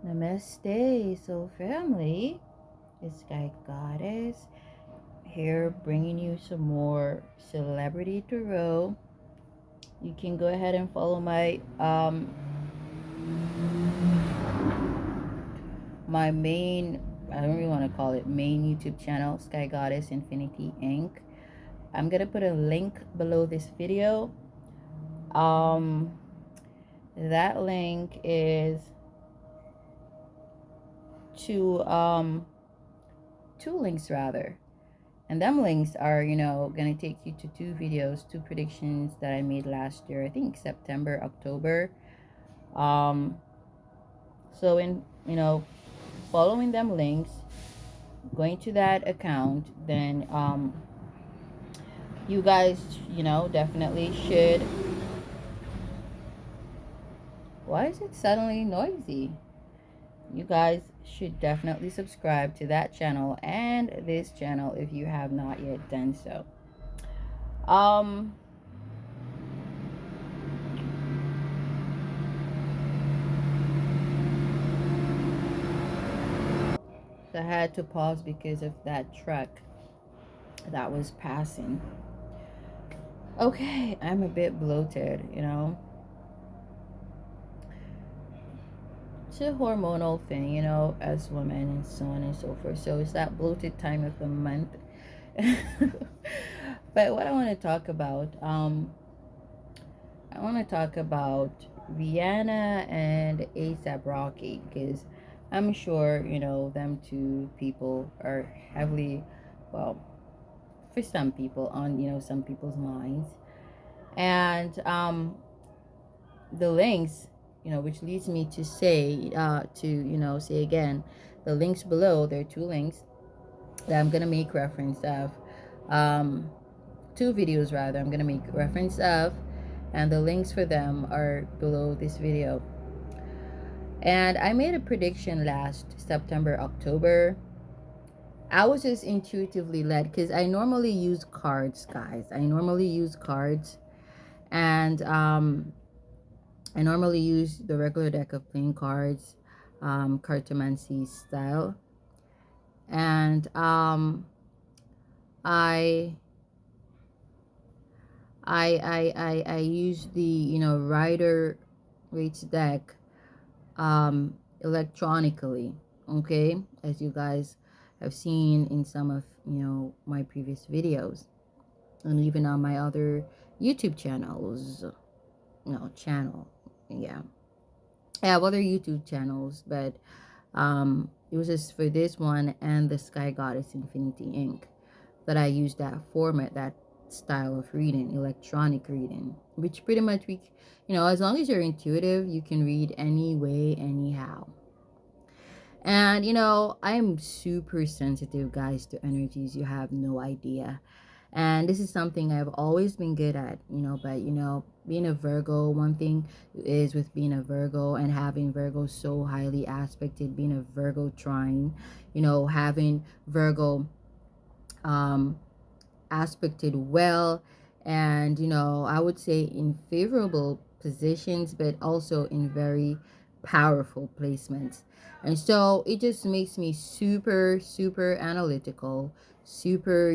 Namaste, so family. It's Sky Goddess here bringing you some more celebrity tarot. You can go ahead and follow my main, I don't really want to call it main YouTube channel, Sky Goddess Infinity Inc. I'm gonna put a link below this video. Um that link is to two links rather. And them links are, gonna take you to two videos, two predictions that I made last year. I think September, October. Um, so in following them links, going to that account, then you guys, definitely should. Why is it suddenly noisy? You guys should definitely subscribe to that channel and this channel if you have not yet done so. Um, I had to pause because of that truck that was passing. Okay, I'm a bit bloated. It's a hormonal thing, as women and so on and so forth. So it's that bloated time of the month. But what I want to talk about, Rihanna and ASAP Rocky, because I'm sure, them two people are heavily, well, for some people, on, some people's minds. And the links, which leads me to say, say again, the links below, there are two links that I'm going to make reference of. Two videos rather, I'm going to make reference of, and the links for them are below this video. And I made a prediction last September, October. I was just intuitively led because I normally use cards, guys. I normally use cards, and I normally use the regular deck of playing cards, cartomancy style, and I I use the Rider Waite's deck electronically. Okay, as you guys have seen in some of my previous videos, and even on my other YouTube channels. Channel, yeah. I have other YouTube channels, but it was just for this one and the Sky Goddess Infinity Inc. that I used that format, that style of reading, electronic reading, which pretty much as long as you're intuitive, you can read any way, anyhow. And I'm super sensitive, guys, to energies. You have no idea. And this is something I've always been good at, but being a Virgo, one thing is with being a Virgo and having Virgo so highly aspected, being a Virgo trine, having Virgo aspected well, and I would say in favorable positions, but also in very powerful placements. And so it just makes me super super analytical, super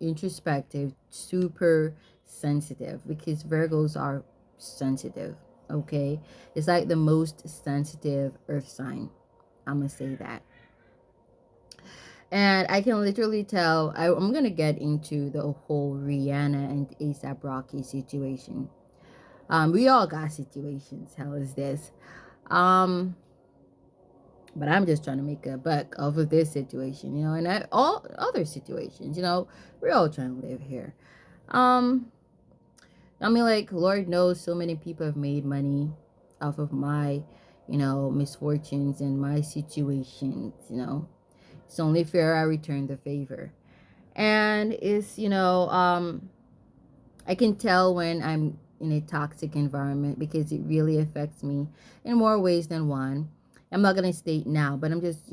introspective, super sensitive, because Virgos are sensitive. Okay, it's like the most sensitive earth sign, I'm gonna say that. And I can literally tell, I'm going to get into the whole Rihanna and ASAP Rocky situation. We all got situations. How is this? But I'm just trying to make a buck off of this situation, and all other situations, we're all trying to live here. I mean, like, Lord knows so many people have made money off of my, misfortunes and my situations. It's only fair I return the favor. And I can tell when I'm in a toxic environment because it really affects me in more ways than one. I'm not going to state now, but I'm just,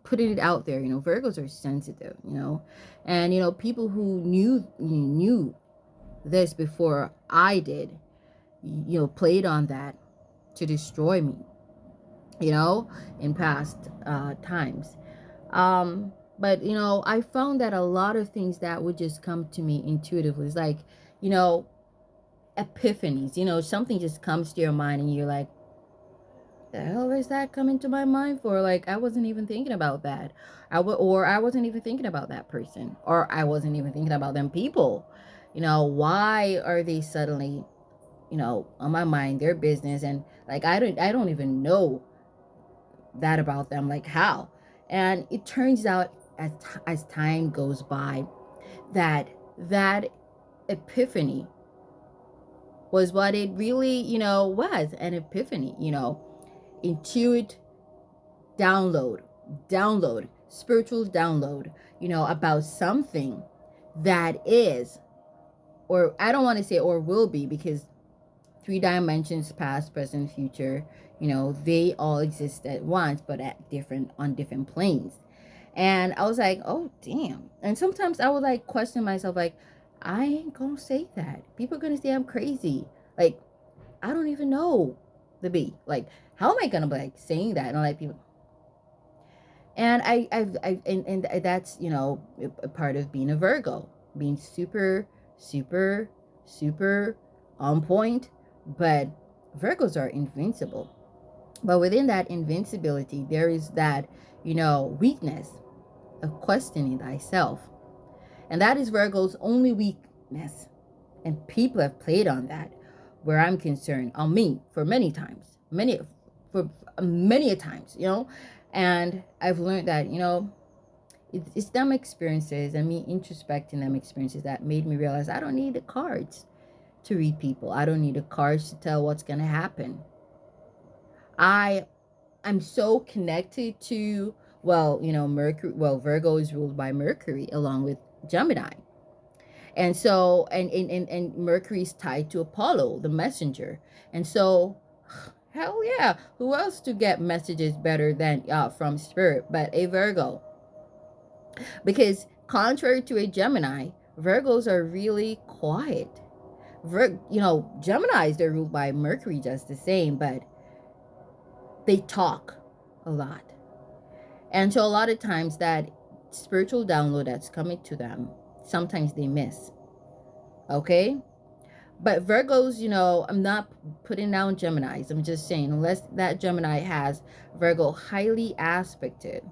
putting it out there. Virgos are sensitive, and, people who knew this before I did, played on that. to destroy me, you know, in past times. But you know, I found that a lot of things that would just come to me intuitively. It's like, you know, epiphanies. You know, something just comes to your mind, and you're like, the hell is that coming to my mind for? Like, I wasn't even thinking about that. Or I wasn't even thinking about that person, or I wasn't even thinking about them people. You know, why are they suddenly, you know, on my mind, their business, and like I don't even know that about them, like how. And it turns out as time goes by that that epiphany was what it really, you know, was an epiphany, you know, intuit download, spiritual download, you know, about something that is, or I don't want to say or will be, because three dimensions, past, present, future, you know, they all exist at once, but at different, on different planes. And I was like, oh damn. And sometimes I would like question myself, like, I ain't gonna say that. People are gonna say I'm crazy. Like, I don't even know the B. Like, how am I gonna be like saying that? And like people, and and that's, you know, a part of being a Virgo, being super, super, super on point. But Virgos are invincible. But within that invincibility, there is that, you know, weakness of questioning thyself. And that is Virgo's only weakness. And people have played on that, where I'm concerned, on me, for many times, for many a times, you know. And I've learned that, you know, it's them experiences and me introspecting them experiences that made me realize I don't need the cards to read people. I don't need the cards to tell what's going to happen. I'm so connected to, well, you know, Mercury. Well, Virgo is ruled by Mercury along with Gemini. And so, and Mercury's tied to Apollo, the messenger. And so, hell yeah, who else to get messages better than from spirit but a Virgo? Because contrary to a Gemini, Virgos are really quiet. You know, Geminis, they're ruled by Mercury just the same, but they talk a lot. And so a lot of times that spiritual download that's coming to them, sometimes they miss. Okay? But Virgos, you know, I'm not putting down Geminis. I'm just saying, unless that Gemini has Virgo highly aspected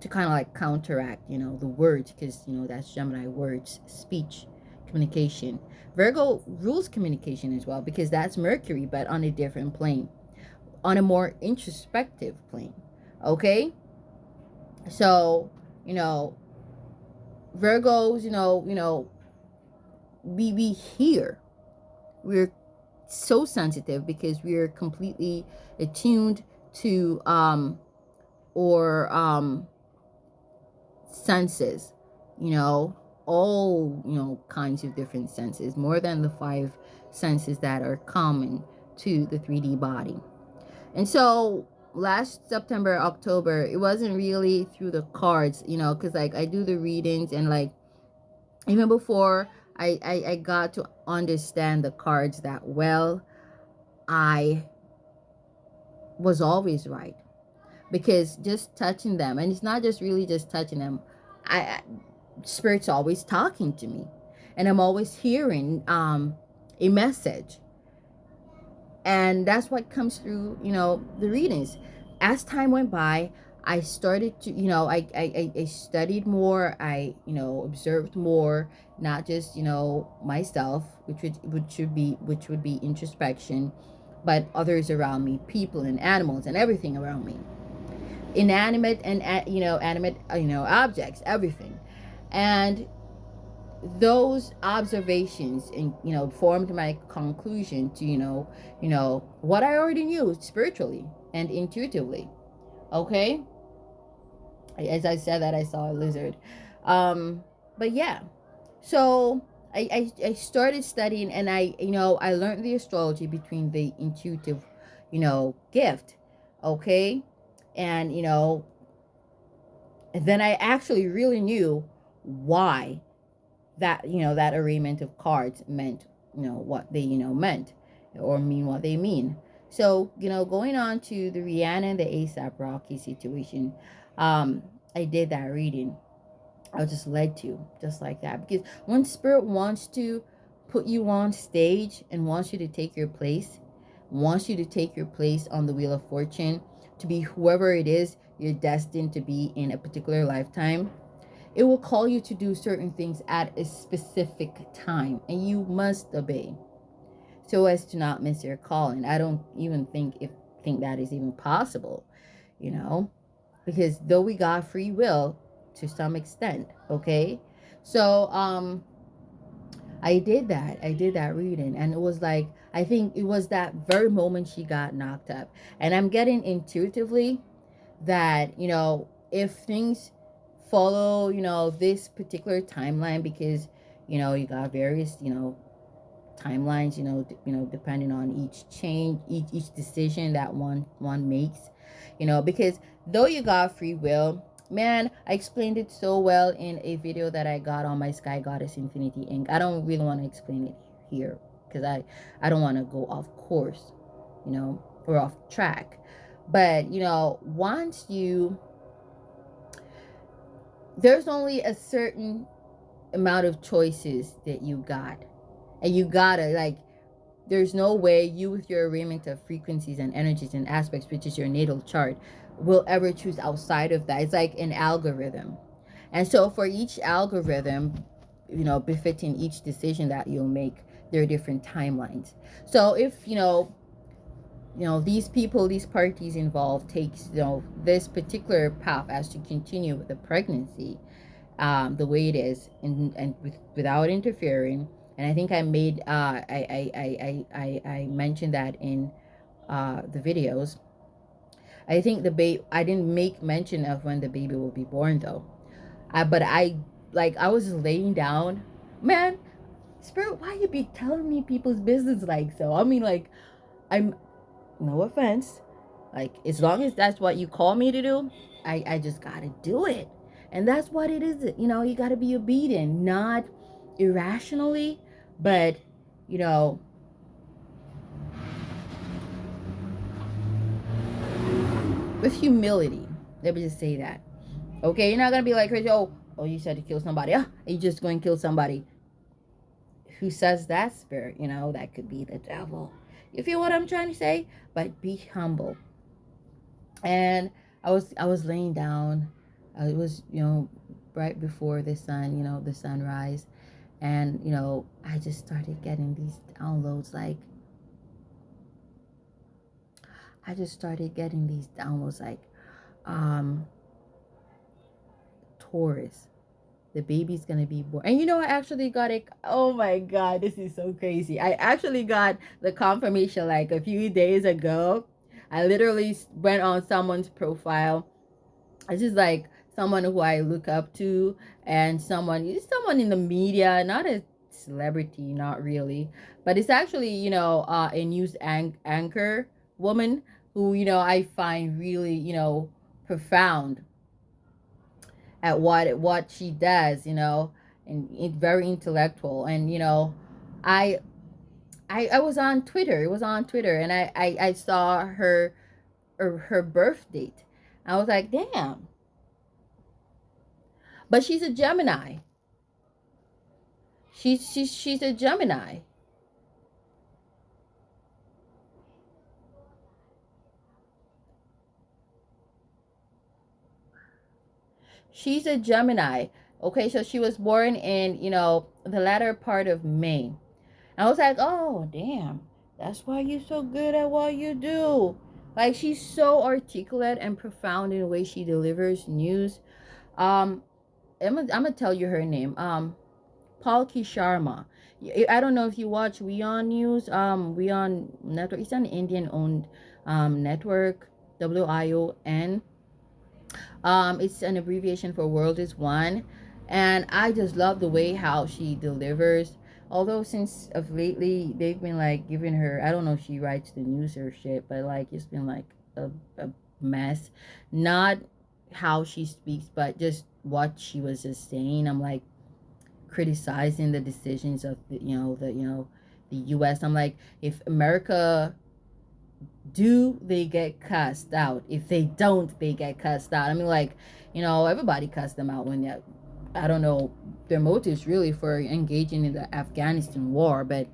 to kind of like counteract, you know, the words, because, you know, that's Gemini, words, speech, communication. Virgo rules communication as well, because that's Mercury, but on a different plane, on a more introspective plane. Okay? So, you know, Virgos, we hear. We're so sensitive because we're completely attuned to or senses, you know, all, you know, kinds of different senses, more than the five senses that are common to the 3D body. And so last September, October, it wasn't really through the cards, you know, because like I do the readings, and like even before I got to understand the cards that well, I was always right, because just touching them, and it's not just really just touching them, I spirit's always talking to me, and I'm always hearing a message. And that's what comes through, you know, the readings. As time went by, I started to, you know, I studied more. I, you know, observed more, not just, you know, myself, which would be introspection, but others around me, people and animals and everything around me, inanimate and you know, animate, you know, objects, everything. And those observations, and you know, formed my conclusion to, you know what I already knew spiritually and intuitively. Okay, as I said that I saw a lizard. But yeah, so I started studying, and I, you know, I learned the astrology between the intuitive, you know, gift. Okay, and you know, and then I actually really knew why that, you know, that arrangement of cards meant, you know, what they, you know, meant, or mean what they mean. So, going on to the Rihanna and the ASAP Rocky situation, um, I did that reading. I was just led to, just like that. Because when Spirit wants to put you on stage and wants you to take your place, wants you to take your place on the Wheel of Fortune, to be whoever it is you're destined to be in a particular lifetime, it will call you to do certain things at a specific time, and you must obey so as to not miss your calling. I don't even think that is even possible, you know, because though we got free will to some extent, okay? So I did that reading, and it was like, I think it was that very moment she got knocked up. And I'm getting intuitively that, if things follow, this particular timeline, because you got various, timelines, depending on each change, each decision that one makes, because though you got free will, man, I explained it so well in a video that I got on my Sky Goddess Infinity Inc. I don't really want to explain it here because I don't want to go off course, or off track. But once there's only a certain amount of choices that you got, and you gotta, like, there's no way you, with your arrangement of frequencies and energies and aspects, which is your natal chart, will ever choose outside of that. It's like an algorithm. And so for each algorithm, befitting each decision that you'll make, there are different timelines. So if, these people, these parties involved takes, this particular path as to continue with the pregnancy, the way it is, and without interfering. And I think I made I mentioned that in the videos. I think the baby, I didn't make mention of when the baby will be born though. But I was laying down, man. Spirit, why you be telling me people's business like so? I mean, like, I'm, no offense, like, as long as that's what you call me to do, I just gotta do it. And that's what it is. You gotta be obedient, not irrationally, but, you know, with humility. Let me just say that. Okay, you're not gonna be like crazy. Oh, you said to kill somebody. Ah, you just going to kill somebody. Who says that, Spirit? That could be the devil. You feel what I'm trying to say? But be humble. And I was laying down. It was, right before the sunrise, and I just started getting these downloads. Like, um, Taurus, the baby's gonna be born. And I actually got it. Oh my God, this is so crazy. I actually got the confirmation like a few days ago. I literally went on someone's profile. It's just like someone who I look up to, and someone in the media, not a celebrity, not really, but it's actually, a news anchor woman who, I find really, profound at what she does, and very intellectual. And I I was on Twitter. It was on Twitter, and I saw her birth date. I was like, damn. But she's a Gemini. She's a Gemini. She's a Gemini. Okay, so she was born in, the latter part of May. I was like, oh, damn. That's why you're so good at what you do. Like, she's so articulate and profound in the way she delivers news. Um, I'm gonna tell you her name. Palki Sharma. I don't know if you watch WION News. WION Network. It's an Indian-owned network. WION. It's an abbreviation for World is One, and I just love the way how she delivers. Although since of lately they've been like giving her, I don't know if she writes the news or shit, but like it's been like a mess. Not how she speaks, but just what she was just saying. I'm like criticizing the decisions of the U.S. I'm like, if America do they get cussed out? If they don't, they get cussed out. I mean, like, everybody cussed them out when they, I don't know their motives really for engaging in the Afghanistan war, but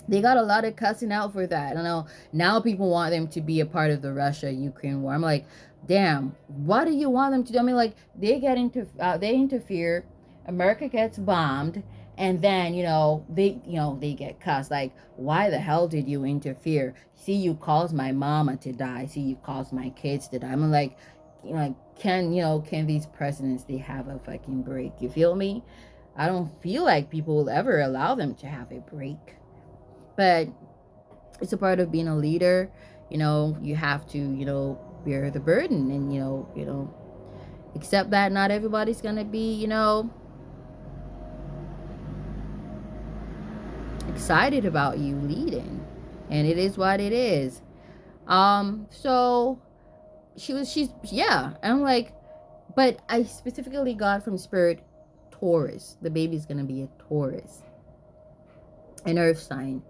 they got a lot of cussing out for that. I don't know. Now people want them to be a part of the Russia-Ukraine war. I'm like, damn, what do you want them to do? I mean, like, they interfere. America gets bombed, and then they get cussed. Like, why the hell did you interfere? See, you caused my mama to die. See, you caused my kids to die. I'm like, can these presidents, they have a fucking break? You feel me? I don't feel like people will ever allow them to have a break. But it's a part of being a leader. You have to bear the burden, and accept that not everybody's gonna be excited about you leading, and it is what it is. So she's yeah, I'm like, but I specifically got from spirit Taurus. The baby's gonna be a Taurus, an earth sign,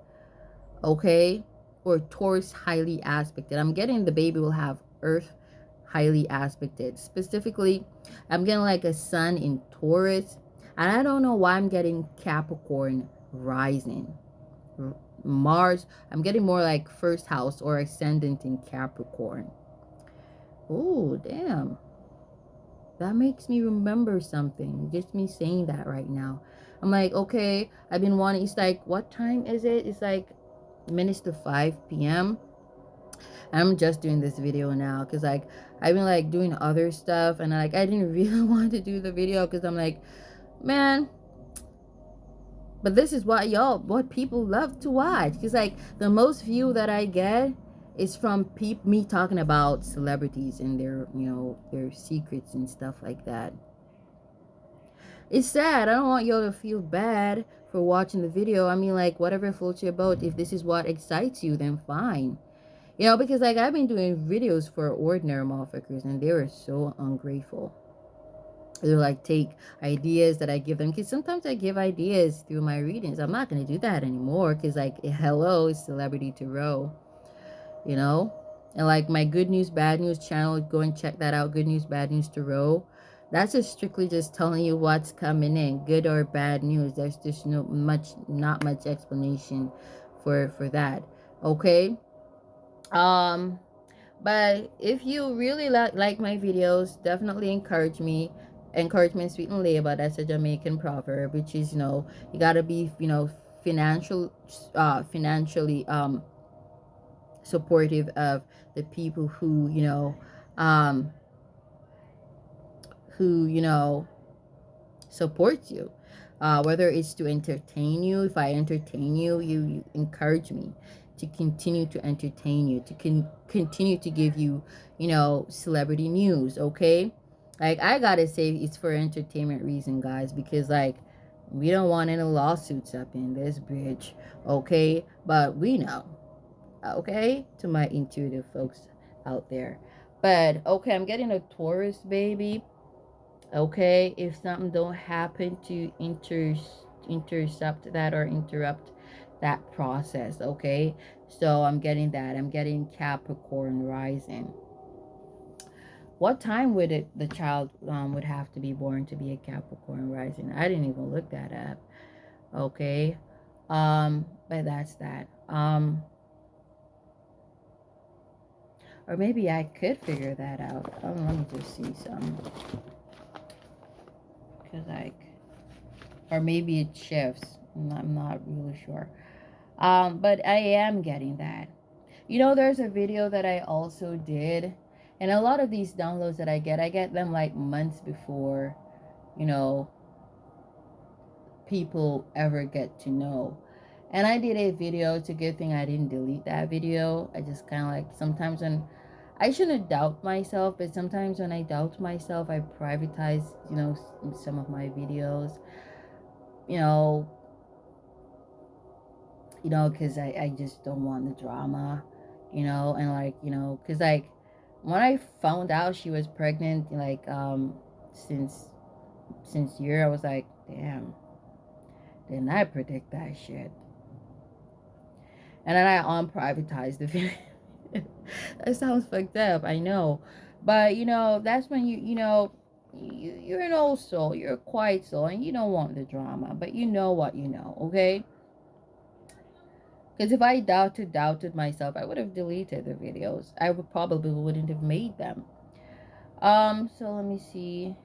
okay? Or Taurus highly aspected. I'm getting the baby will have earth highly aspected. Specifically, I'm getting like a sun in Taurus. And I don't know why I'm getting Capricorn rising. Mars, I'm getting more like first house or ascendant in Capricorn. Oh, damn. That makes me remember something. Just me saying that right now. I'm like, okay, I've been wanting, it's like, what time is it? It's like minutes to 5 p.m. I'm just doing this video now because like I've been like doing other stuff, and like I didn't really want to do the video because I'm like, man, but this is what people love to watch. Because like the most view that I get is from me talking about celebrities and their secrets and stuff like that. It's sad. I don't want y'all to feel bad for watching the video. I mean, like, whatever floats your boat. If this is what excites you, then fine. Because like I've been doing videos for ordinary motherfuckers, and they were so ungrateful. They're like, take ideas that I give them, because sometimes I give ideas through my readings. I'm not gonna do that anymore, because like, hello, it's Celebrity Tarot, you know. And like my Good News Bad News channel, go and check that out. Good News Bad News Tarot. That's just strictly just telling you what's coming in, good or bad news. There's just not much explanation for that. Okay. But if you really like my videos, definitely encourage me. Encouragement sweet and labor, that's a Jamaican proverb, which is, you gotta be, financially supportive of the people um who support you, whether it's to entertain you. If I entertain you, you encourage me to continue to entertain you, to continue to give you celebrity news. Okay, like I gotta say, it's for entertainment reason, guys, because like we don't want any lawsuits up in this bitch. Okay, but we know, okay, to my intuitive folks out there. But okay, I'm getting a Taurus baby. Okay, if something don't happen to intercept that or interrupt that process. Okay, so I'm getting that. I'm getting Capricorn rising. What time would the child would have to be born to be a Capricorn rising? I didn't even look that up. Okay, but that's that. Or maybe I could figure that out. Let me just see some. Because like, or maybe it shifts. I'm not really sure. But I am getting that. There's a video that I also did, and a lot of these downloads that I get them like months before, you know, people ever get to know. And I did a video. It's a good thing I didn't delete that video. I just kind of like, sometimes when I shouldn't doubt myself, but sometimes when I doubt myself, I privatize, some of my videos, you know, because I just don't want the drama, and like, because like when I found out she was pregnant, like, since year, I was like, damn, didn't I predict that shit? And then I unprivatized the video. That sounds fucked up, I know. But that's when you're an old soul, you're a quiet soul, and you don't want the drama, but you know what you know, okay? Because if I doubted myself, I would have deleted the videos. I would probably wouldn't have made them. So let me see.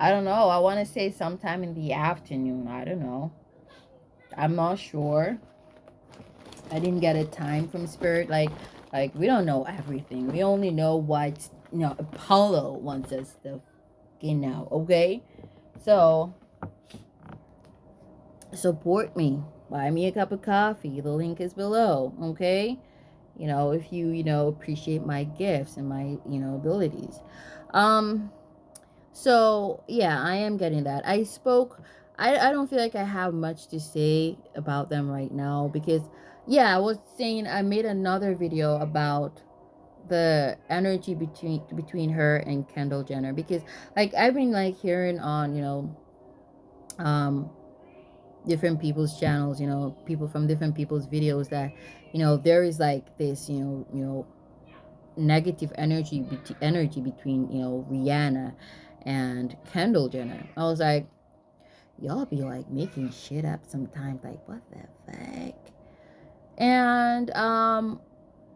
I don't know. I want to say sometime in the afternoon. I don't know. I'm not sure. I didn't get a time from spirit. Like we don't know everything. We only know what Apollo wants us to know. Okay, so support me. Buy me a cup of coffee. The link is below. Okay, if you appreciate my gifts and my abilities. Um, So yeah, I am getting that. I spoke. I don't feel like I have much to say about them right now because yeah, I was saying I made another video about the energy between her and Kendall Jenner because like I've been like hearing on um different people's channels, people from different people's videos that there is like this negative energy between Rihanna and Kendall Jenner. I was like, y'all be like making shit up sometimes. Like, what the fuck? And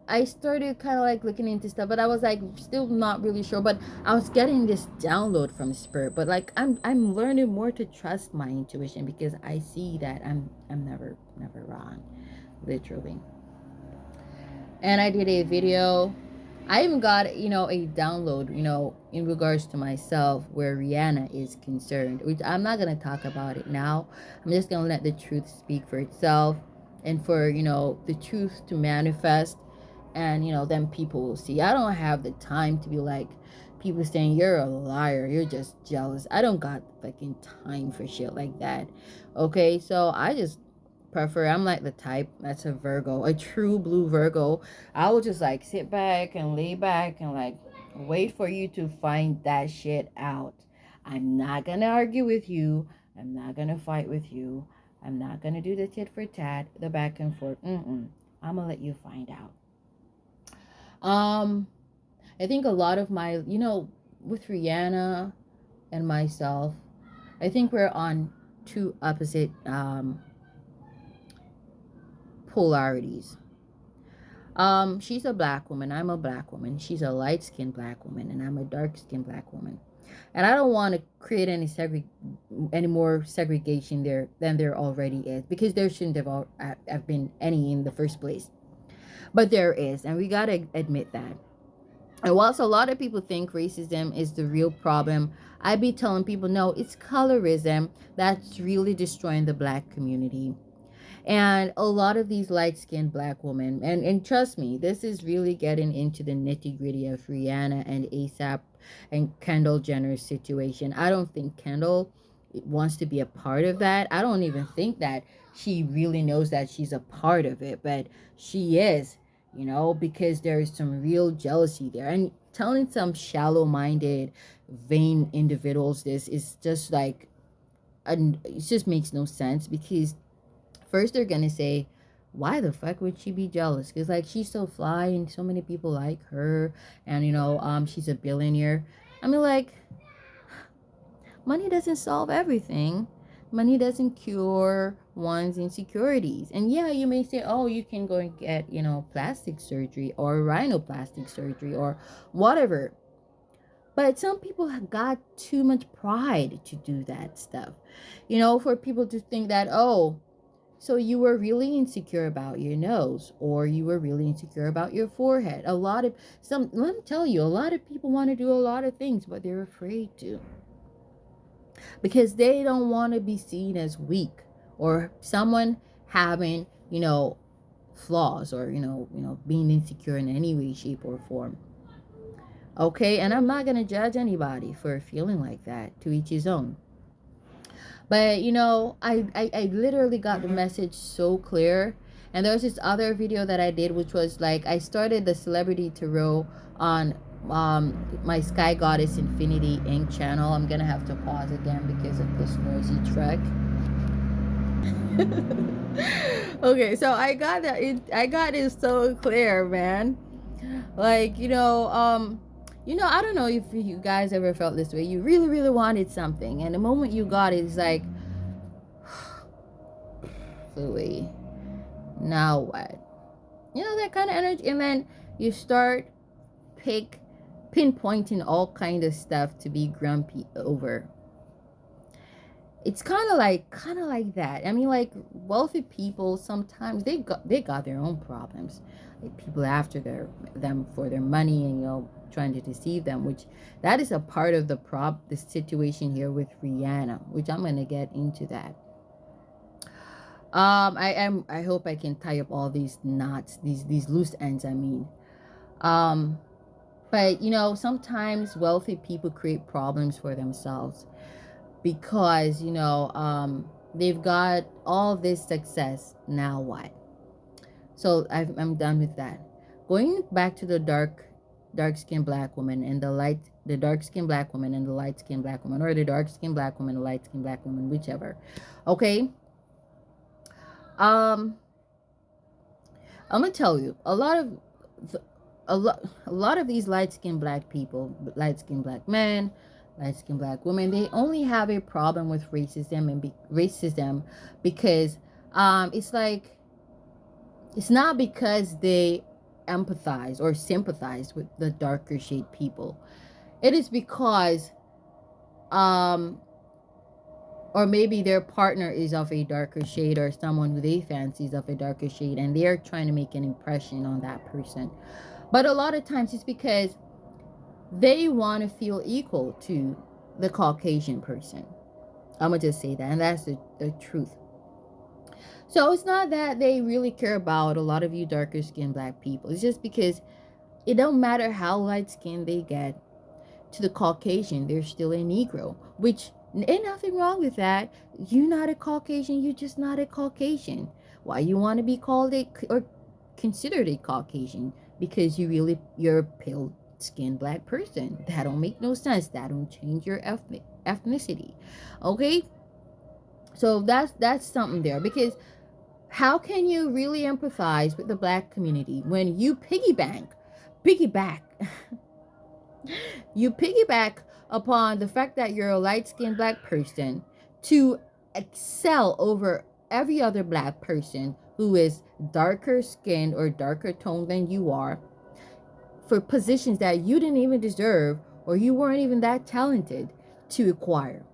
I started kind of like looking into stuff, but I was like still not really sure. But I was getting this download from Spirit. But like I'm learning more to trust my intuition because I see that I'm never wrong, literally. And I did a video. I even got, a download, in regards to myself where Rihanna is concerned, which I'm not going to talk about it now. I'm just going to let the truth speak for itself and for, the truth to manifest and, then people will see. I don't have the time to be like, people saying you're a liar, you're just jealous. I don't got fucking time for shit like that. Okay, so I just prefer, I'm like the type that's a Virgo, a true blue Virgo. I will just like sit back and lay back and like wait for you to find that shit out. I'm not gonna argue with you. I'm not gonna fight with you. I'm not gonna do the tit for tat, the back and forth. I'm gonna let you find out. um I think a lot of my, with Rihanna and myself, I think we're on two opposite polarities. She's a black woman. I'm a black woman. She's a light skinned black woman, and I'm a dark skinned black woman. And I don't want to create any more segregation there than there already is, because there shouldn't have been any in the first place. But there is, and we gotta admit that. And whilst a lot of people think racism is the real problem, I be telling people no, it's colorism that's really destroying the black community. And a lot of these light skinned black women, and trust me, this is really getting into the nitty gritty of Rihanna and ASAP and Kendall Jenner's situation. I don't think Kendall wants to be a part of that. I don't even think that she really knows that she's a part of it, but she is, because there is some real jealousy there. And telling some shallow minded, vain individuals this is just like, it just makes no sense because first they're gonna say, why the fuck would she be jealous? Because like she's so fly and so many people like her, and she's a billionaire. I mean, like, money doesn't solve everything. Money doesn't cure one's insecurities. And yeah, you may say, oh, you can go and get plastic surgery or rhinoplastic surgery or whatever. But some people have got too much pride to do that stuff. For people to think that, oh, so you were really insecure about your nose, or you were really insecure about your forehead. Let me tell you, a lot of people want to do a lot of things, but they're afraid to because they don't want to be seen as weak or someone having, flaws or, being insecure in any way, shape, or form. Okay, and I'm not gonna judge anybody for feeling like that. To each his own. But I literally got the message so clear. And there was this other video that I did, which was like I started the Celebrity Tarot on my Sky Goddess Infinity Inc. channel. I'm gonna have to pause again because of this noisy truck. Okay, so I got it so clear, man. Like, I don't know if you guys ever felt this way. You really, really wanted something, and the moment you got it, it's like, Louis, now what? That kind of energy. And then you start pinpointing all kind of stuff to be grumpy over. It's kind of like that. I mean, like, wealthy people, sometimes they got their own problems. Like, people after them for their money, and trying to deceive them, which that is a part of the situation here with Rihanna, which I'm gonna get into that. I hope I can tie up all these knots, these loose ends, I mean. Um but sometimes wealthy people create problems for themselves because they've got all this success. Now what? So I'm done with that. Going back to the dark skinned black woman and the dark skinned black woman and the light skinned black woman, or the dark skinned black woman, the light skinned black woman, whichever. Okay. um I'm gonna tell you, a lot of these light skinned black people, light skinned black men, light skinned black women, they only have a problem with racism because it's like, it's not because they empathize or sympathize with the darker shade people. It is because um or maybe their partner is of a darker shade, or someone who they fancy is of a darker shade, and they're trying to make an impression on that person. But a lot of times it's because they want to feel equal to the Caucasian person. I'm gonna just say that, and that's the truth. So it's not that they really care about a lot of you darker skinned black people. It's just because it don't matter how light skinned they get, to the Caucasian, they're still a Negro, which ain't nothing wrong with that. You're not a Caucasian, you're just not a Caucasian. Why you want to be called or considered a Caucasian? Because you're a pale skinned black person. That don't make no sense. That don't change your ethnicity. Okay? So that's something there, because how can you really empathize with the black community when you piggyback you piggyback upon the fact that you're a light-skinned black person to excel over every other black person who is darker skinned or darker toned than you are, for positions that you didn't even deserve, or you weren't even that talented to acquire.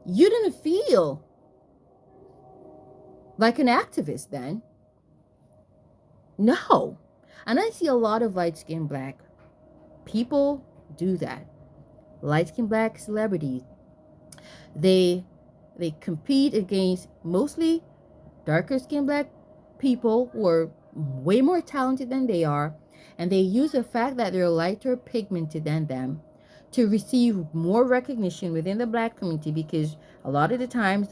You didn't feel like an activist then. No. And I see a lot of light-skinned black people do that. Light-skinned black celebrities, they compete against mostly darker skinned black people who are way more talented than they are, and they use the fact that they're lighter pigmented than them to receive more recognition within the black community, because a lot of the times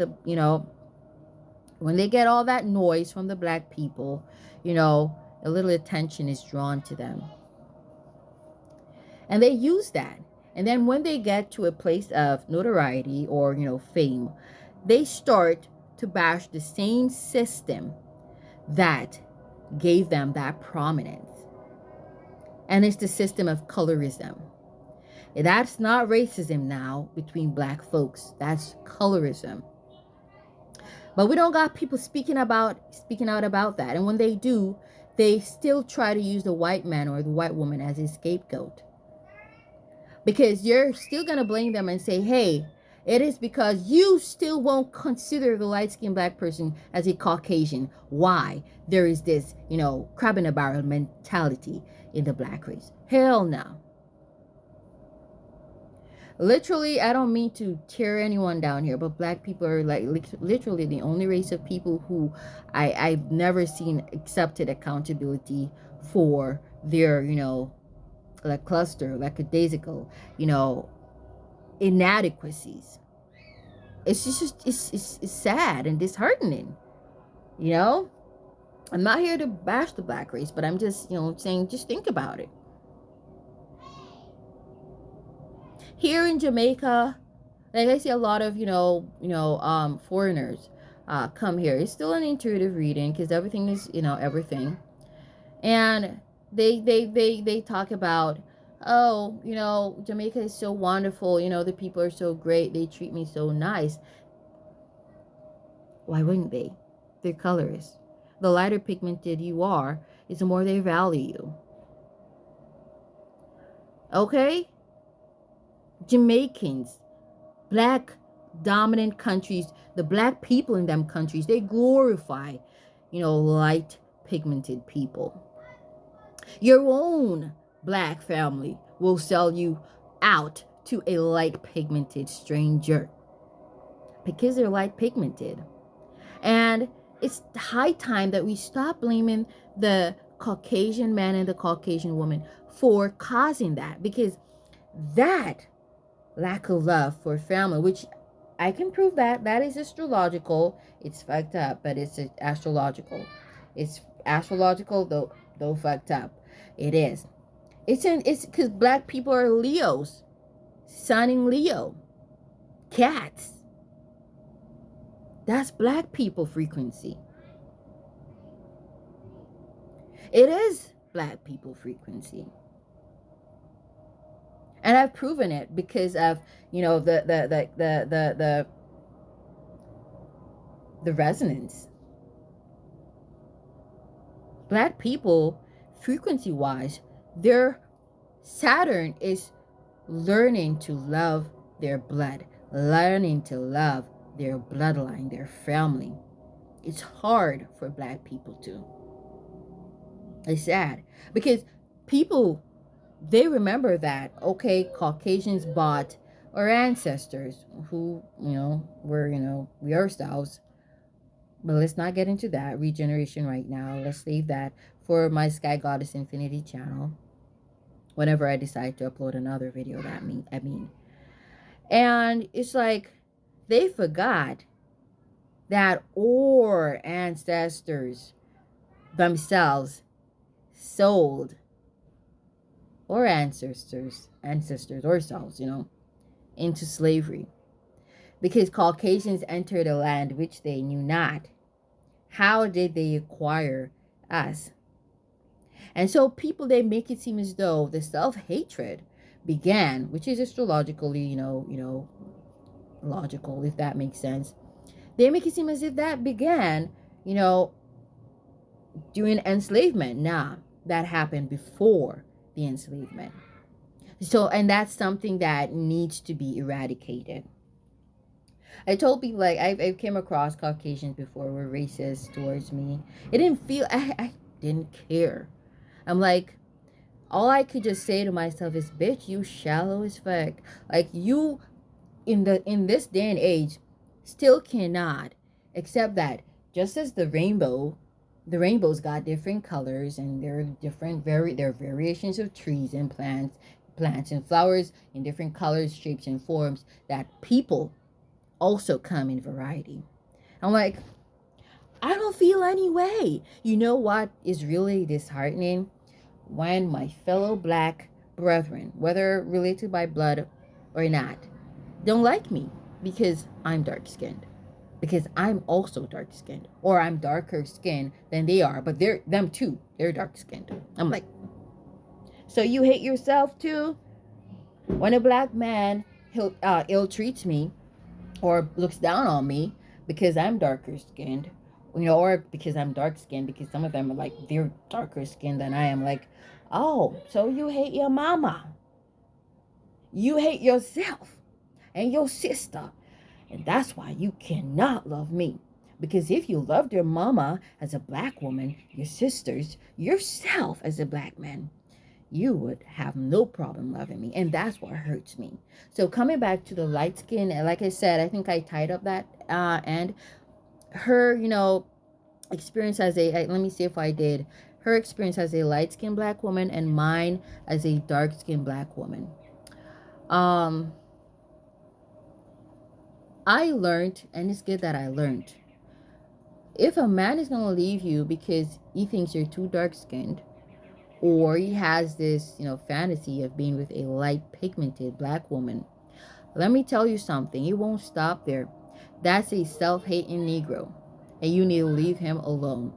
when they get all that noise from the black people, a little attention is drawn to them. And they use that. And then when they get to a place of notoriety or, fame, they start to bash the same system that gave them that prominence. And it's the system of colorism. That's not racism now between black folks. That's colorism. But we don't got people speaking out about that. And when they do, they still try to use the white man or the white woman as a scapegoat. Because you're still going to blame them and say, hey, it is because you still won't consider the light-skinned black person as a Caucasian. Why? There is this, crab in a barrel mentality in the black race. Hell no. Literally, I don't mean to tear anyone down here, but black people are like literally the only race of people who I've never seen accepted accountability for their, like cluster, like a daisical, you know, inadequacies. It's just it's sad and disheartening, you know. I'm not here to bash the black race, but I'm just, saying, just think about it. Here in Jamaica, like I see a lot of, foreigners come here. It's still an intuitive reading because everything is, everything. And they talk about, oh, Jamaica is so wonderful, the people are so great, they treat me so nice. Why wouldn't they? They're colorist. The lighter pigmented you are, is the more they value you. Okay? Jamaicans, black dominant countries, the black people in them countries, they glorify, light pigmented people. Your own black family will sell you out to a light pigmented stranger because they're light pigmented. And it's high time that we stop blaming the Caucasian man and the Caucasian woman for causing that, because that lack of love for family, which I can prove that is astrological. It's fucked up, but it's astrological. It's astrological, though fucked up. It is. It's because black people are Leos, sun in Leo, cats. That's black people frequency. It is black people frequency. And I've proven it because of, the resonance. Black people, frequency wise, their Saturn is learning to love their blood, learning to love their bloodline, their family. It's hard for black people to. It's sad because people, they remember that, okay, Caucasians bought our ancestors who, were, we ourselves. But let's not get into that regeneration right now. Let's leave that for my Sky Goddess Infinity channel. Whenever I decide to upload another video, I mean. And it's like they forgot that our ancestors themselves sold our ancestors ourselves, into slavery. Because Caucasians entered a land which they knew not. How did they acquire us? And so people, they make it seem as though the self-hatred began, which is astrologically, logical, if that makes sense. They make it seem as if that began, during enslavement. Nah, that happened before the enslavement. So, and that's something that needs to be eradicated. I told people, like, I came across Caucasians before were racist towards me. It didn't feel, I didn't care. I'm like, all I could just say to myself is, bitch, you shallow as fuck. Like, you, in this day and age, still cannot accept that just as the rainbow's got different colors, and there are variations of trees and plants and flowers in different colors, shapes, and forms, that people also come in variety. I'm like, I don't feel any way. You know what is really disheartening? When my fellow black brethren, whether related by blood or not, don't like me because I'm dark-skinned. Because I'm also dark-skinned. Or I'm darker skinned than they are. But them too. They're dark-skinned. I'm like, so you hate yourself too? When a black man ill-treats me or looks down on me because I'm darker skinned, or because I'm dark skinned, because some of them are like, they're darker skinned than I am. Like, oh, so you hate your mama. You hate yourself and your sister. And that's why you cannot love me. Because if you loved your mama as a black woman, your sisters, yourself as a black man, you would have no problem loving me. And that's what hurts me. So coming back to the light skin, like I said, I think I tied up that and her, experience as let me see if I did. Her experience as a light-skinned black woman and mine as a dark-skinned black woman. Um, I learned, and it's good that I learned, if a man is going to leave you because he thinks you're too dark-skinned, or he has this, fantasy of being with a light pigmented black woman, let me tell you something, it won't stop there. That's a self-hating Negro, and you need to leave him alone.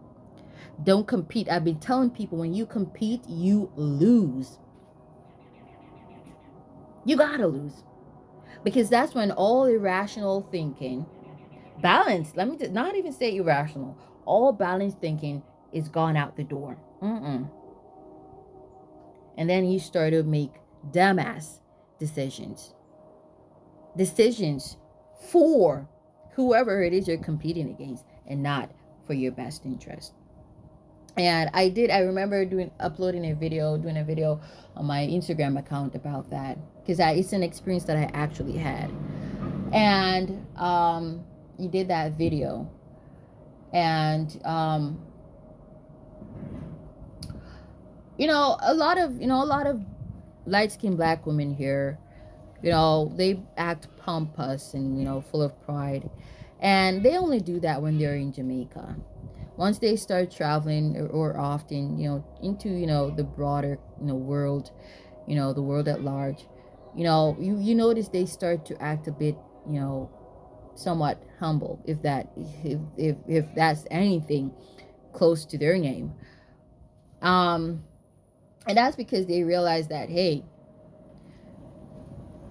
Don't compete. I've been telling people, when you compete, you lose. You gotta lose. Because that's when all irrational thinking, balance, let me just not even say irrational, all balanced thinking is gone out the door. And then you start to make dumbass decisions. Decisions for whoever it is you're competing against, and not for your best interest. And I remember doing a video on my Instagram account about that, because it's an experience that I actually had. And you did that video, and a lot of light-skinned black women here, they act pompous and full of pride, and they only do that when they're in Jamaica. Once they start traveling, or often, into, the broader, world, the world at large, you notice they start to act a bit, somewhat humble, if that's anything close to their name. And that's because they realize that, hey,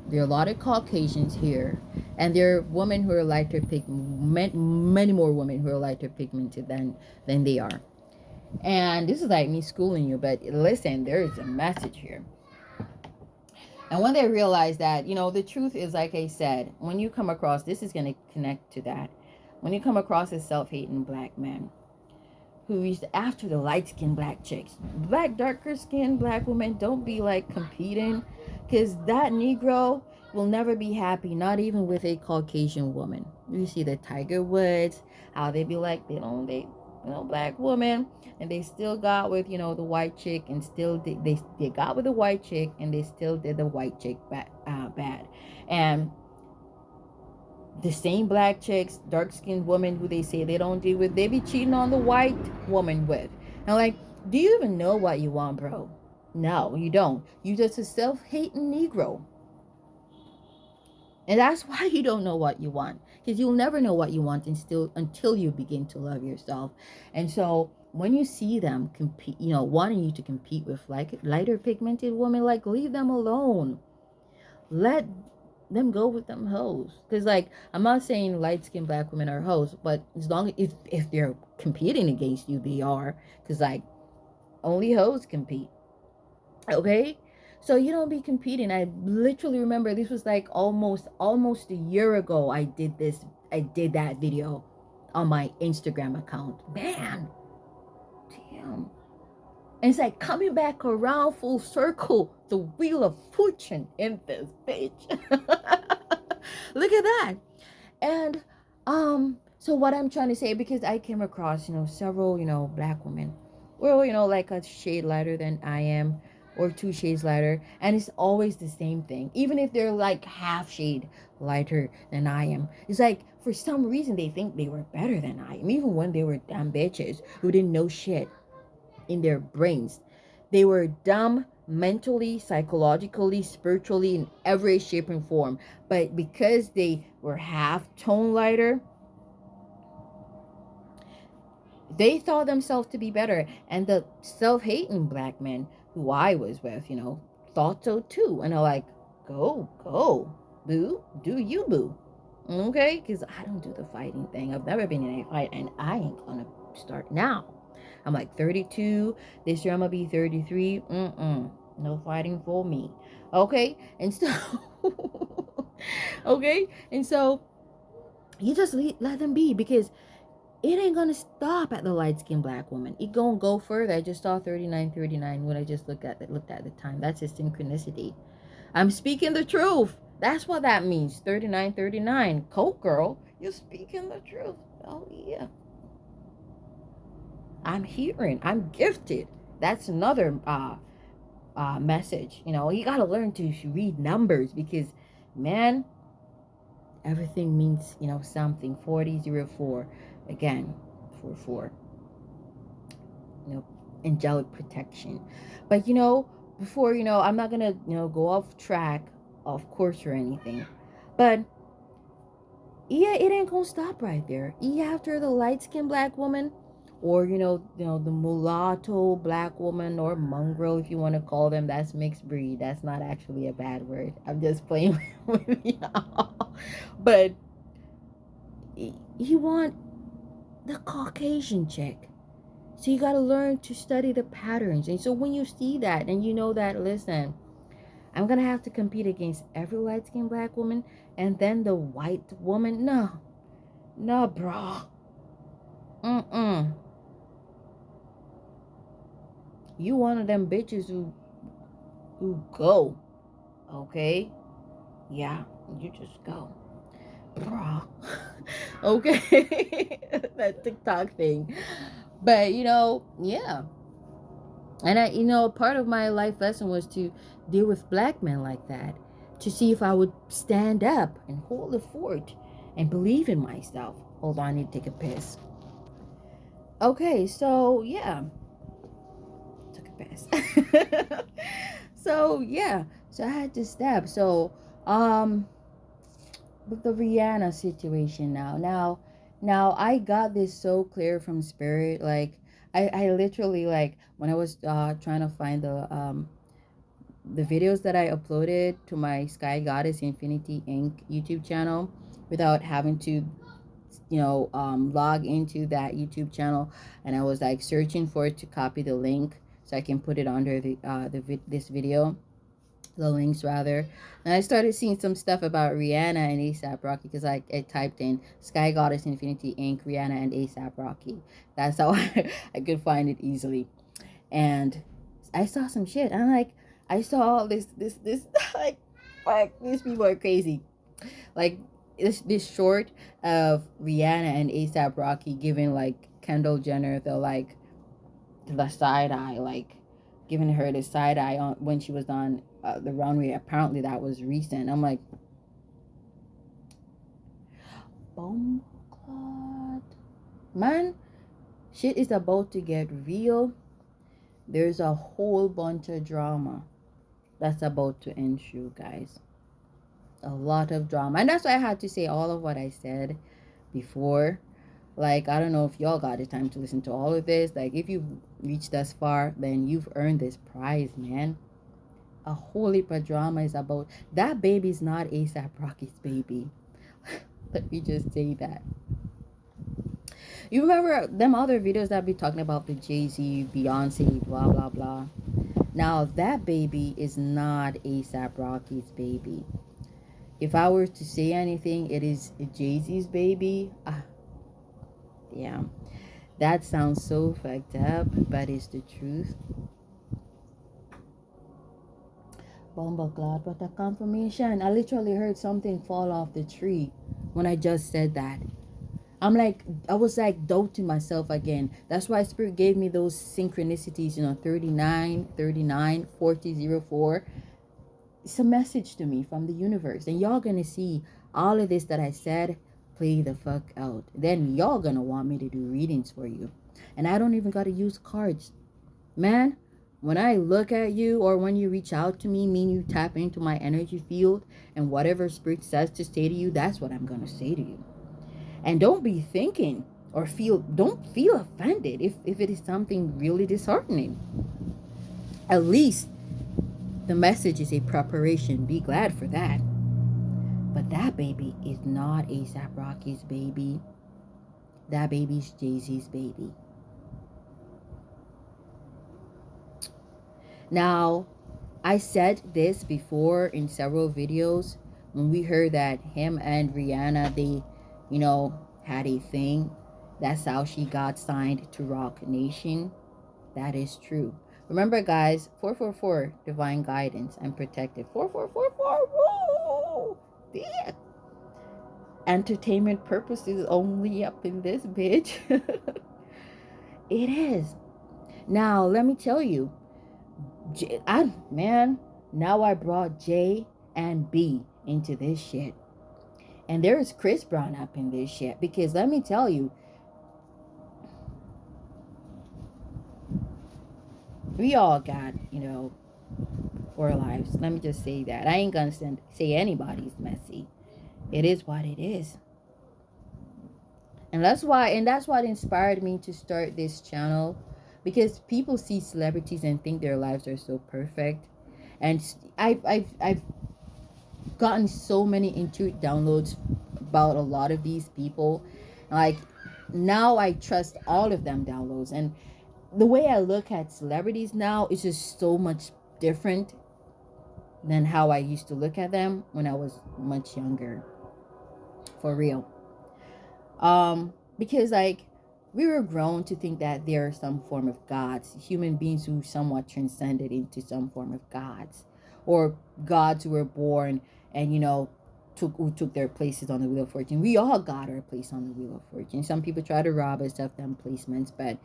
there are a lot of Caucasians here, and there are women who are lighter pigmented, many more women who are lighter pigmented than they are. And this is like me schooling you, but listen, there is a message here. And when they realize that, the truth is, like I said, when you come across, this is going to connect to that. When you come across a self-hating black man who is after the light-skinned black chicks, darker-skinned black women, don't be like competing, because that Negro will never be happy, not even with a Caucasian woman. You see the Tiger Woods, how they be like, they black woman, and they still got with, the white chick, and still they got with the white chick, and they still did the white chick bad. And the same black chicks, dark-skinned women who they say they don't deal with, they be cheating on the white woman with. And like, do you even know what you want, bro? No, you don't. You just a self-hating Negro. And that's why you don't know what you want. Because you'll never know what you want until you begin to love yourself. And so when you see them compete, wanting you to compete with like lighter pigmented women, like, leave them alone. Let them go with them hoes. Because like, I'm not saying light-skinned black women are hoes, but as long as if they're competing against you, they are. Because like, only hoes compete. Okay, so you don't be competing. I literally remember, this was like almost a year ago, I did that video on my Instagram account. Man, damn. And it's like coming back around full circle, the wheel of fortune in this bitch. Look at that. And so what I'm trying to say, because I came across, several, black women, well, like a shade lighter than I am, or 2 shades lighter, and it's always the same thing. Even if they're like half shade lighter than I am, it's like, for some reason, they think they were better than I am, even when they were dumb bitches who didn't know shit in their brains. They were dumb mentally, psychologically, spiritually, in every shape and form. But because they were half tone lighter, they thought themselves to be better. And the self-hating black men who I was with, thought so too. And I'm like, go, boo, do you, boo. Okay? Because I don't do the fighting thing. I've never been in a fight, and I ain't gonna start now. I'm like 32. This year I'm gonna be 33. No fighting for me. Okay? And so, okay? And so, you just let them be, because it ain't gonna stop at the light-skinned black woman. It gonna go further. I just saw 39 when I just looked at the time. That's a synchronicity. I'm speaking the truth. That's what that means. 39. Coke girl, you're speaking the truth. Oh yeah. I'm hearing. I'm gifted. That's another message. You know, you gotta learn to read numbers because, man, everything means, you know, something. 4004, again, 44. You know, angelic protection. But you know, before, you know, I'm not gonna, you know, go off track, of course, or anything. But yeah, it ain't gonna stop right there. After the light skinned black woman, or the mulatto black woman, or mongrel, if you want to call them, that's mixed breed. That's not actually a bad word. I'm just playing with y'all. But you want the Caucasian chick. So you got to learn to study the patterns. And so when you see that and you know that, listen, I'm going to have to compete against every light skinned black woman and then the white woman. No, no, bro. Mm-mm. You one of them bitches who go. Okay? Yeah, you just go. Bro. Okay? That TikTok thing. But, yeah. And part of my life lesson was to deal with black men like that, to see if I would stand up and hold the fort and believe in myself. Hold on, I need to take a piss. Okay, so yeah, took a piss. So yeah, so I had to step. So with the Rihanna situation now I got this so clear from spirit. Like I literally, like, when I was trying to find the videos that I uploaded to my Sky Goddess Infinity Inc. YouTube channel without having to, log into that YouTube channel, and I was like searching for it to copy the link so I can put it under this video, the links rather. And I started seeing some stuff about Rihanna and ASAP Rocky because I typed in Sky Goddess Infinity Inc. Rihanna and ASAP Rocky. That's how I could find it easily. And I saw some shit. And I'm like, I saw all this like these people are crazy. Like this short of Rihanna and ASAP Rocky giving like Kendall Jenner the side eye, like giving her the side eye on when she was on the runway. Apparently that was recent. I'm like, bomb clot, man, shit is about to get real. There's a whole bunch of drama that's about to ensue, guys. A lot of drama, and that's why I had to say all of what I said before. Like, I don't know if y'all got the time to listen to all of this. Like, if you've reached this far, then you've earned this prize, man. A whole heap of drama is about that. Baby's not ASAP Rocky's baby. Let me just say that. You remember them other videos that be talking about the Jay-Z, Beyonce, blah blah blah. Now that baby is not ASAP Rocky's baby. If I were to say anything, it is Jay-Z's baby. Yeah, that sounds so fucked up, but it's the truth. Bomba, but a confirmation. I literally heard something fall off the tree when I just said that. I was like doubting myself again. That's why Spirit gave me those synchronicities, 39, 39, 4004. It's a message to me from the universe. And y'all gonna see all of this that I said play the fuck out. Then y'all gonna want me to do readings for you. And I don't even gotta use cards. Man, when I look at you or when you reach out to me, mean you tap into my energy field, and whatever Spirit says to say to you, that's what I'm gonna say to you. And don't be thinking or don't feel offended if it is something really disheartening. At least the message is a preparation. Be glad for that. But that baby is not ASAP Rocky's baby. That baby's Jay-Z's baby. Now, I said this before in several videos when we heard that him and Rihanna, they, had a thing. That's how she got signed to Rock Nation. That is true. Remember, guys, 444, divine guidance and protected. 4444, woo! Yeah. Entertainment purposes only up in this bitch. It is. Now, let me tell you, now I brought J and B into this shit. And there's Chris Brown up in this shit. Because let me tell you, we all got, our lives. Let me just say that. I ain't gonna say anybody's messy. It is what it is. And that's what inspired me to start this channel, because people see celebrities and think their lives are so perfect. And I've gotten so many Intuit downloads about a lot of these people. Like, now I trust all of them downloads. And the way I look at celebrities now is just so much different than how I used to look at them when I was much younger. For real. Because like, we were grown to think that there are some form of gods, human beings who somewhat transcended into some form of gods, or gods who were born and took their places on the wheel of fortune. We all got our place on the wheel of fortune. Some people try to rob us of them placements, but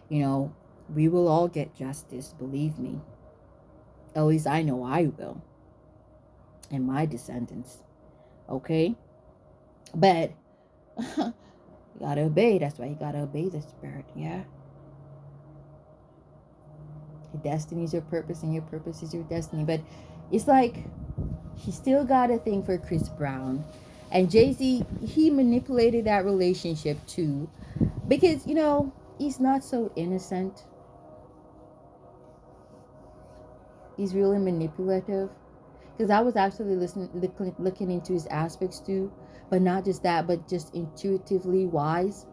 we will all get justice, believe me. At least I know I will, and my descendants. Okay? But you gotta obey. That's why you gotta obey the spirit. Yeah. Your destiny is your purpose, and your purpose is your destiny. But it's like, he still got a thing for Chris Brown. And Jay-Z, he manipulated that relationship too. Because, he's not so innocent. He's really manipulative. Because I was actually looking into his aspects too. But not just that, but just intuitively wise.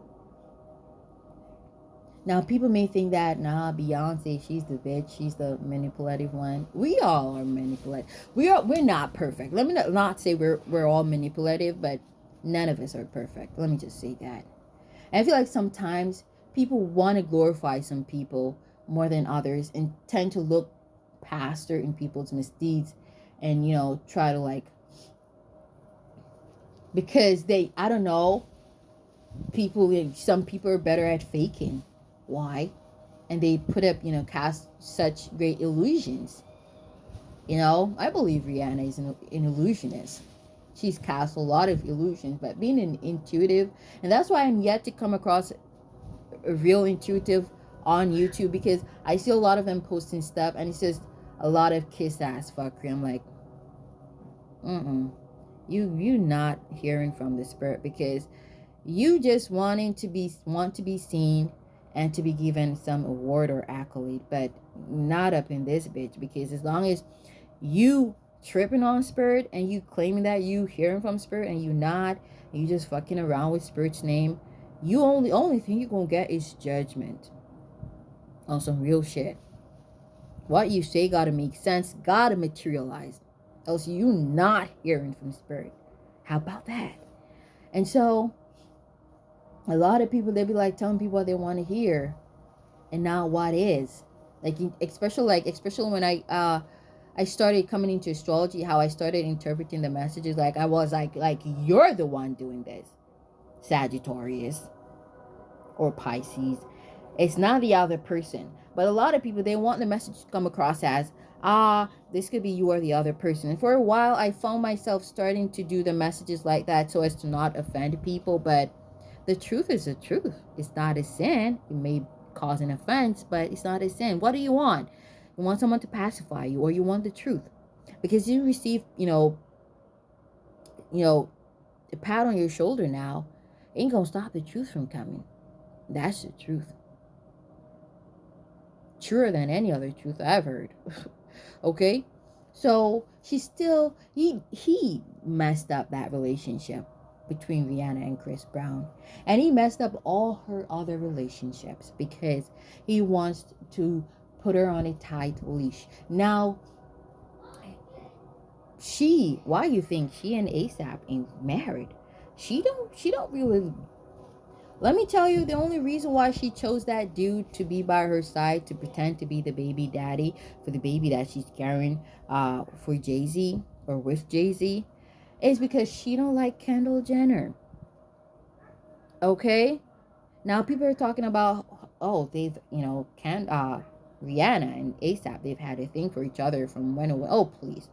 Now, people may think that, Beyonce, she's the bitch, she's the manipulative one. We all are manipulative. We're not perfect. Let me not say we're all manipulative, but none of us are perfect. Let me just say that. And I feel like sometimes people want to glorify some people more than others, and tend to look past certain people's misdeeds, and try to because I don't know, some people are better at faking. Why? And they put up, cast such great illusions. I believe Rihanna is an illusionist. She's cast a lot of illusions, but being an intuitive, and that's why I'm yet to come across a real intuitive on YouTube, because I see a lot of them posting stuff, and it's just a lot of kiss ass fuckery. I'm like, you not hearing from the spirit, because you just want to be seen and to be given some award or accolade, but not up in this bitch. Because as long as you tripping on spirit, and you claiming that you hearing from spirit, and you not, and you just fucking around with spirit's name, you only thing you're gonna get is judgment on some real shit. What you say gotta make sense, gotta materialize, else you not hearing from spirit. How about that? And so a lot of people, they be like telling people what they want to hear, and not what is. Especially when I started coming into astrology, how I started interpreting the messages. Like, I was like you're the one doing this, Sagittarius or Pisces. It's not the other person. But a lot of people, they want the message to come across as, this could be you or the other person. And for a while, I found myself starting to do the messages like that so as to not offend people. But the truth is the truth. It's not a sin. It may cause an offense, but it's not a sin. What do you want? You want someone to pacify you, or you want the truth? Because you receive, a pat on your shoulder now, ain't gonna stop the truth from coming. That's the truth. Truer than any other truth I've heard. Okay? So he messed up that relationship between Rihanna and Chris Brown. And he messed up all her other relationships because he wants to put her on a tight leash. Now, why you think she and ASAP ain't married? She don't really. Let me tell you, the only reason why she chose that dude to be by her side, to pretend to be the baby daddy for the baby that she's carrying for Jay-Z, or with Jay-Z, is because she don't like Kendall Jenner. Okay? Now people are talking about, oh, they've, can Rihanna and ASAP, they've had a thing for each other from when away. Oh, please.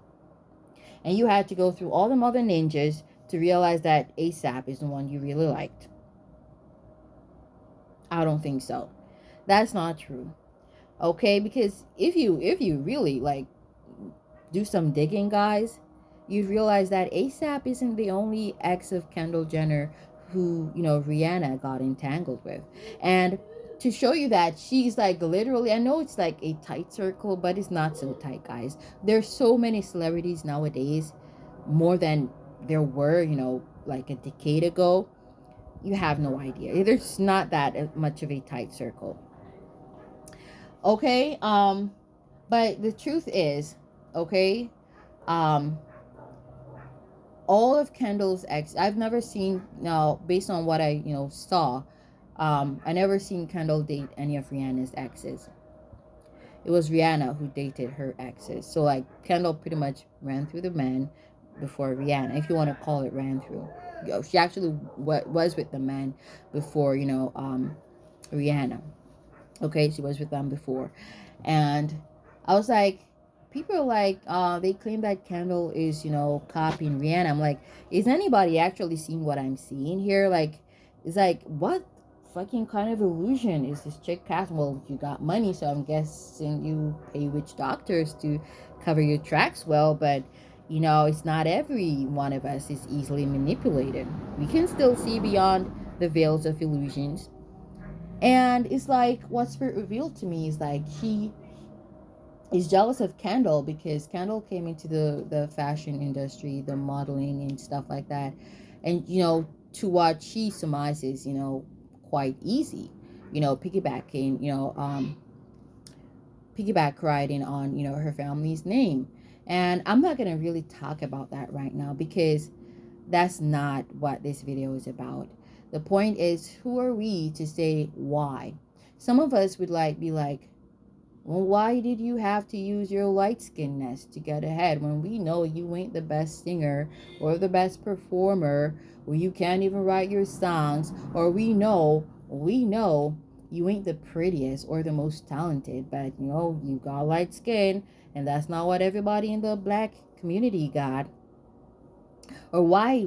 And you had to go through all the other ninjas to realize that ASAP is the one you really liked. I don't think so. That's not true. Okay, because if you really like do some digging, guys, you'd realize that ASAP isn't the only ex of Kendall Jenner who, Rihanna got entangled with. And to show you that she's like literally, I know it's like a tight circle, but it's not so tight, guys. There's so many celebrities nowadays, more than there were, like a decade ago. You have no idea. There's not that much of a tight circle. Okay, but the truth is, okay, um, all of Kendall's ex, I've never seen, now based on what I saw, I never seen Kendall date any of Rihanna's exes. It was Rihanna who dated her exes. So like Kendall pretty much ran through the men before Rihanna, if you want to call it ran through. She actually was with the man before Rihanna. Okay, she was with them before. And I was like, people are like, they claim that Kendall is, copying Rihanna. I'm like, is anybody actually seeing what I'm seeing here? Like, it's like, what fucking kind of illusion is this chick casting? Well, you got money, so I'm guessing you pay witch doctors to cover your tracks well, but it's not every one of us is easily manipulated. We can still see beyond the veils of illusions. And it's like what Spirit revealed to me is like she is jealous of Kendall because Kendall came into the fashion industry, the modeling and stuff like that. And, to what she surmises, quite easy, piggybacking, piggyback riding on, her family's name. And I'm not going to really talk about that right now because that's not what this video is about. The point is, who are we to say why? Some of us would be like, well, why did you have to use your light skinness to get ahead when we know you ain't the best singer or the best performer, or you can't even write your songs, or we know you ain't the prettiest or the most talented, but you got light skin, and that's not what everybody in the black community got. Or why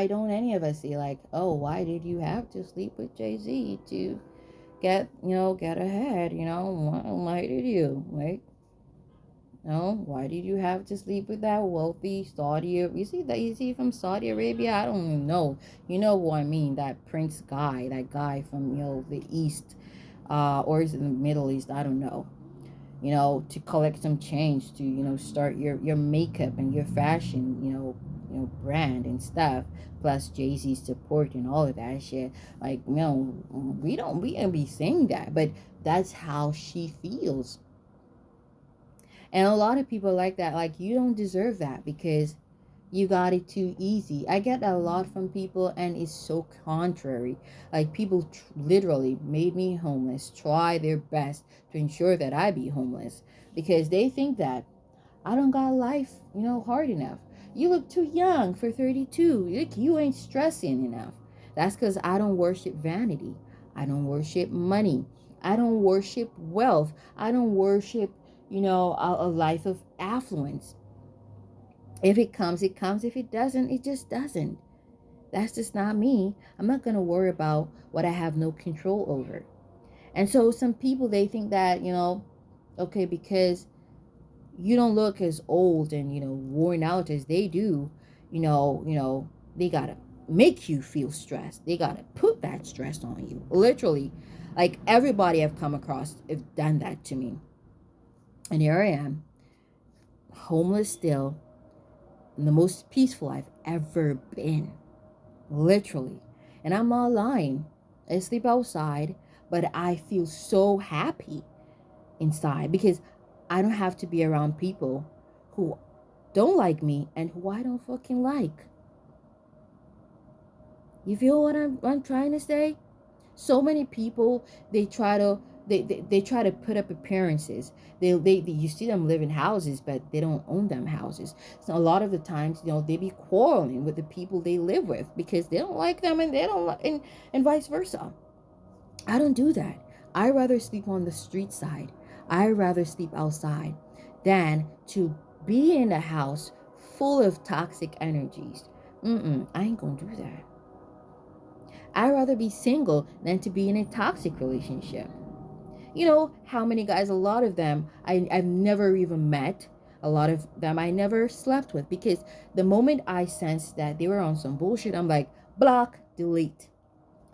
don't any of us say like, oh, why did you have to sleep with Jay-Z to get ahead? Why did you? Like, why did you have to sleep with that wealthy Saudi? You see from Saudi Arabia? I don't even know. You know who I mean? That prince guy, that guy from the East, or is it the Middle East? I don't know. To collect some change to start your makeup and your fashion brand and stuff, plus Jay-Z's support and all of that shit. Like, we don't be saying that, but that's how she feels. And a lot of people like that, like, you don't deserve that because you got it too easy. I get that a lot from people, and it's so contrary. Like, people literally made me homeless, try their best to ensure that I be homeless because they think that I don't got life, hard enough. You look too young for 32. You ain't stressing enough. That's because I don't worship vanity. I don't worship money. I don't worship wealth. I don't worship, a life of affluence. If it comes, it comes. If it doesn't, it just doesn't. That's just not me. I'm not going to worry about what I have no control over. And so some people, they think that, okay, because you don't look as old and, worn out as they do, they got to make you feel stressed. They got to put that stress on you. Literally, like everybody I've come across have done that to me. And here I am, homeless still, the most peaceful I've ever been. Literally. And I'm not lying. I sleep outside, but I feel so happy inside because I don't have to be around people who don't like me and who I don't fucking like. You feel what I'm trying to say? So many people, they try to put up appearances. They you see them live in houses, but they don't own them houses. So a lot of the times, they be quarreling with the people they live with because they don't like them and they don't and vice versa. I don't do that. I'd rather sleep on the street side. I'd rather sleep outside than to be in a house full of toxic energies. I ain't gonna do that. I'd rather be single than to be in a toxic relationship. You know how many guys, a lot of them I've never even met. A lot of them I never slept with, because the moment I sensed that they were on some bullshit, I'm like, block, delete.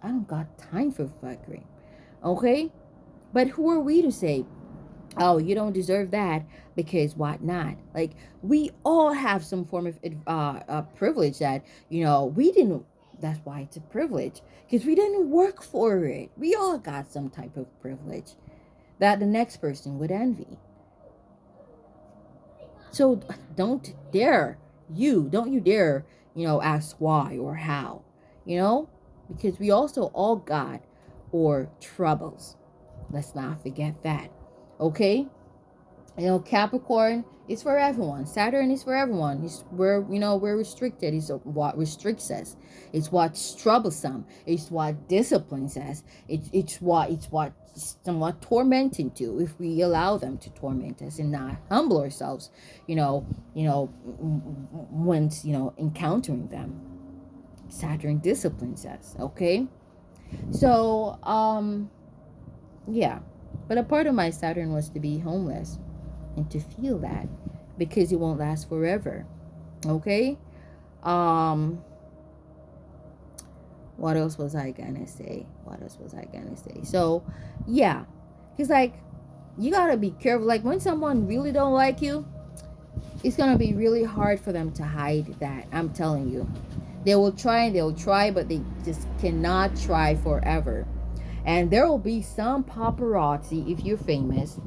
I don't got time for fuckery. Okay? But who are we to say, oh, you don't deserve that because what not? Like, we all have some form of privilege that, we didn't. That's why it's a privilege, because we didn't work for it. We all got some type of privilege that the next person would envy. So don't you dare, ask why or how, because we also all got our troubles. Let's not forget that. Okay? Capricorn is for everyone. Saturn is for everyone. It's where, we're restricted. It's what restricts us. It's what's troublesome. It's what disciplines us. It's what somewhat tormenting too, if we allow them to torment us and not humble ourselves, once, encountering them. Saturn disciplines us, okay? So, yeah. But a part of my Saturn was to be homeless and to feel that, because it won't last forever. Okay? What else was I gonna say? So, yeah. Because, like, you gotta be careful. Like, when someone really don't like you, it's gonna be really hard for them to hide that. I'm telling you. They'll try, but they just cannot try forever. And there will be some paparazzi, if you're famous,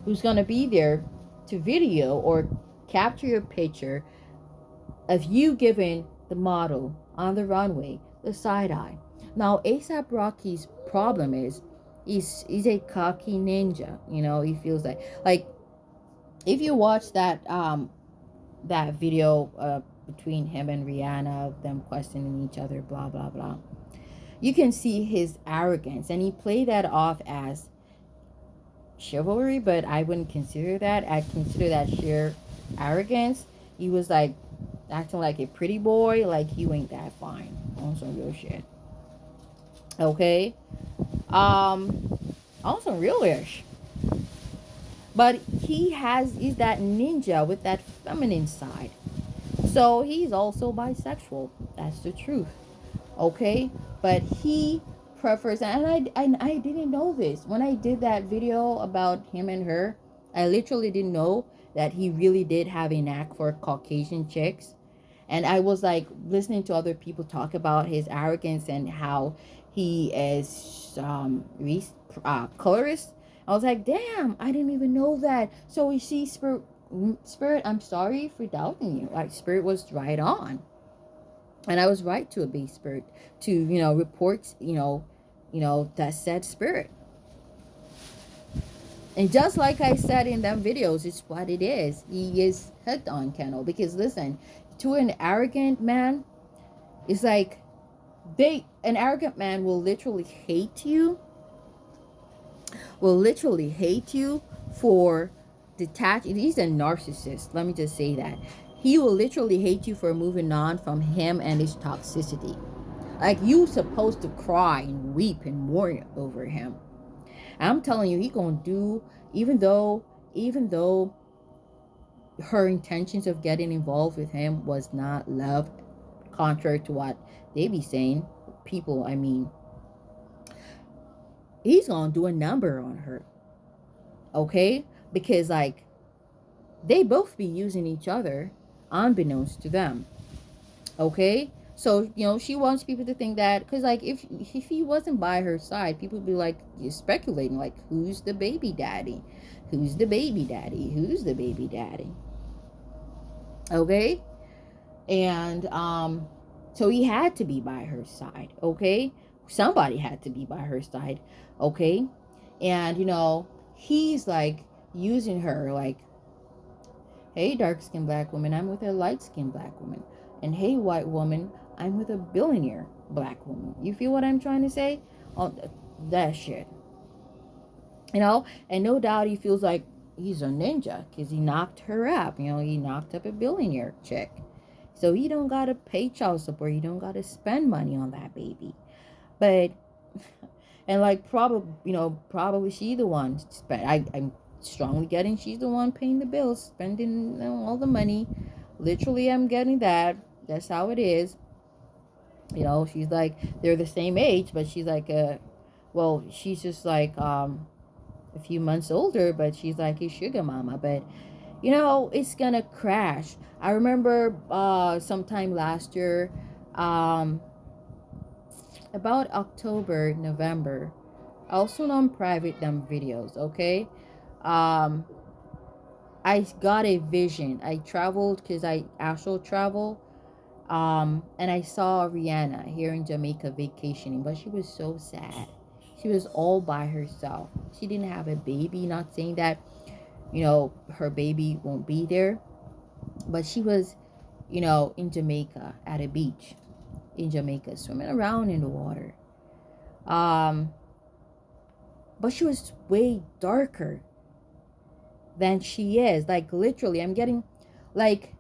who's going to be there to video or capture your picture of you giving the model on the runway the side eye. Now, A$AP Rocky's problem is he's a cocky ninja. He feels like if you watch that video between him and Rihanna, them questioning each other, blah blah blah, you can see his arrogance, and he played that off as chivalry, but I wouldn't consider that. I consider that sheer arrogance. He was like acting like a pretty boy, like you ain't that fine on some real shit. Okay? On some real ish. But he's that ninja with that feminine side. So he's also bisexual. That's the truth. Okay? But he prefers, and I didn't know this. When I did that video about him and her, I literally didn't know that he really did have a knack for Caucasian chicks. And I was like listening to other people talk about his arrogance and how he is colorist. I was like, damn, I didn't even know that. So you see, Spirit, I'm sorry for doubting you. Like, Spirit was right on. And I was right to obey Spirit, to, report, that said Spirit. And just like I said in them videos, it's what it is. He is hooked on Kendall. Because listen, to an arrogant man, it's like an arrogant man will literally hate you. For detaching. He's a narcissist. Let me just say that. He will literally hate you for moving on from him and his toxicity. Like, you supposed to cry and weep and mourn over him. I'm telling you, he gonna do, even though her intentions of getting involved with him was not love, contrary to what they be saying, people, I mean, he's gonna do a number on her. Okay? Because, like, they both be using each other unbeknownst to them. Okay? So, she wants people to think that, because, like, if he wasn't by her side, people would be like, you're speculating, like, who's the baby daddy? Who's the baby daddy? Who's the baby daddy? Okay? And so he had to be by her side. Okay? Somebody had to be by her side. Okay? And he's like using her, like, hey, dark-skinned black woman, I'm with a light-skinned black woman. And hey, white woman, I'm with a billionaire black woman. You feel what I'm trying to say? Oh, that shit. And no doubt he feels like he's a ninja because he knocked her up. He knocked up a billionaire chick. So he don't gotta pay child support. He don't gotta spend money on that baby. But and like probably she the one spent. I'm strongly getting she's the one paying the bills, spending all the money. Literally, I'm getting that. That's how it is. She's like they're the same age, but she's like she's just like a few months older, but she's like a sugar mama. But it's gonna crash. I remember sometime last year, um, about October, November. I also non-private them videos, okay? Um, I got a vision. I traveled because I astral travel. And I saw Rihanna here in Jamaica vacationing, but she was so sad. She was all by herself. She didn't have a baby. Not saying that, her baby won't be there, but she was, in Jamaica at a beach in Jamaica, swimming around in the water. Um, but she was way darker than she is. Like literally, I'm getting, like,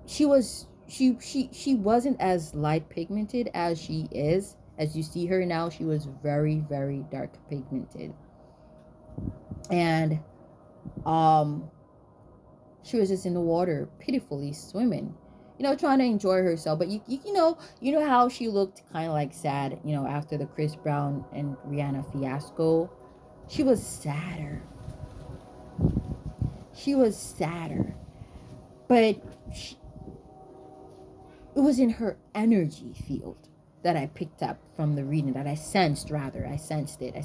she wasn't as light pigmented as she is. As you see her now, she was very, very dark pigmented. And um she was just in the water pitifully swimming, trying to enjoy herself. But you know how she looked kind of like sad, after the Chris Brown and Rihanna fiasco. She was sadder. She was sadder. But she, it was in her energy field that I picked up from the reading, that I sensed, rather. I sensed it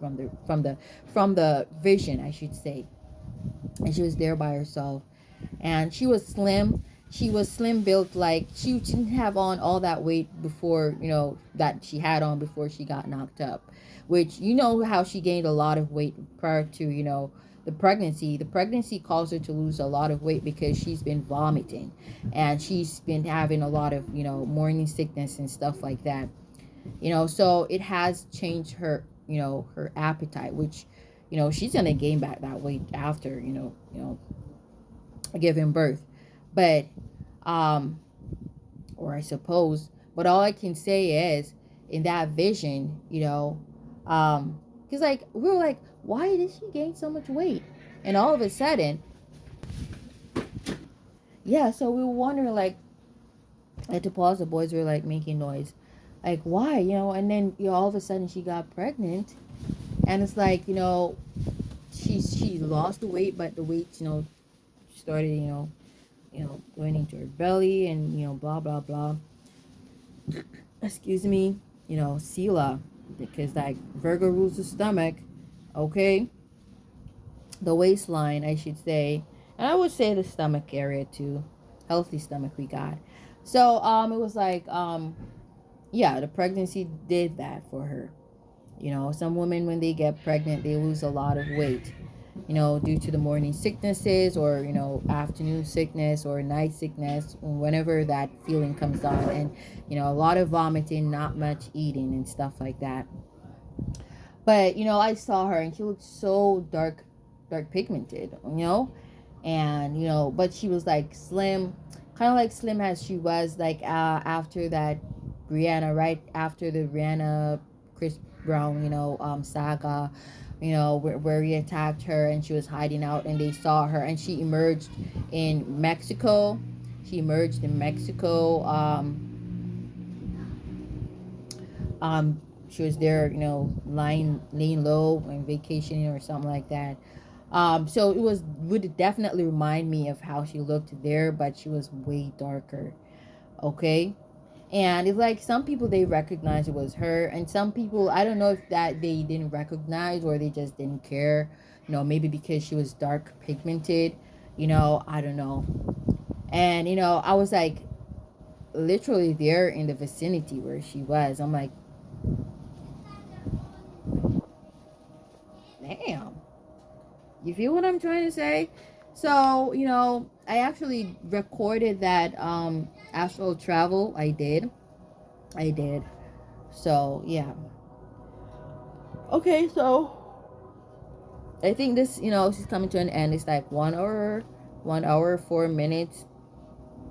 from the vision, I should say. And she was there by herself, and she was slim. She was slim built. Like, she didn't have on all that weight before, that she had on before she got knocked up, which, how she gained a lot of weight prior to, the pregnancy caused her to lose a lot of weight because she's been vomiting, and she's been having a lot of, morning sickness and stuff like that. So it has changed her, her appetite, which, she's gonna gain back that weight after, giving birth. But or I suppose, but all I can say is, in that vision, because like we were like, why did she gain so much weight? And all of a sudden, yeah, so we were wondering, like, at the pause, the boys were like making noise, like, why, and then, all of a sudden she got pregnant. And it's like, she lost the weight, but the weight, started, going into her belly, and, blah blah blah. Excuse me. Sila, because like Virgo rules the stomach, okay, the waistline, I should say, and I would say the stomach area too. Healthy stomach we got. So it was like, yeah, the pregnancy did that for her. Some women, when they get pregnant, they lose a lot of weight, due to the morning sicknesses, or, afternoon sickness or night sickness, whenever that feeling comes on. And, a lot of vomiting, not much eating, and stuff like that. But, I saw her, and she looked so dark pigmented, and, but she was like slim, kind of like slim as she was, like, after that Rihanna, right after the Rihanna Chris Brown, saga, where he attacked her, and she was hiding out, and they saw her, and she emerged in Mexico. She emerged in Mexico. She was there, laying low and vacationing or something like that. So it would definitely remind me of how she looked there, but she was way darker. Okay. And it's like some people, they recognize it was her, and some people, I don't know if that they didn't recognize, or they just didn't care, maybe because she was dark pigmented, I don't know. And I was like literally there in the vicinity where she was. I'm like, damn, you feel what I'm trying to say? So, I actually recorded that astral travel. I did. So yeah. Okay, so I think this, this is coming to an end. It's like 1 hour, 1 hour 4 minutes,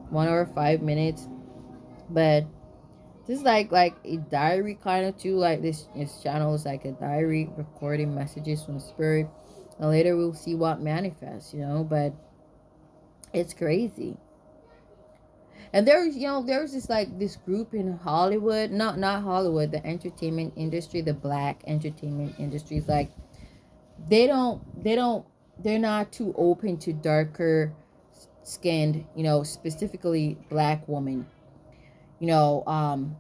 1 hour 5 minutes. But this is like a diary kind of too. Like this channel is like a diary recording messages from spirit, and later we'll see what manifests. But it's crazy. And there's this like this group in Hollywood, not Hollywood, the entertainment industry, the black entertainment industry is like they don't they're not too open to darker skinned, specifically black women, you know, um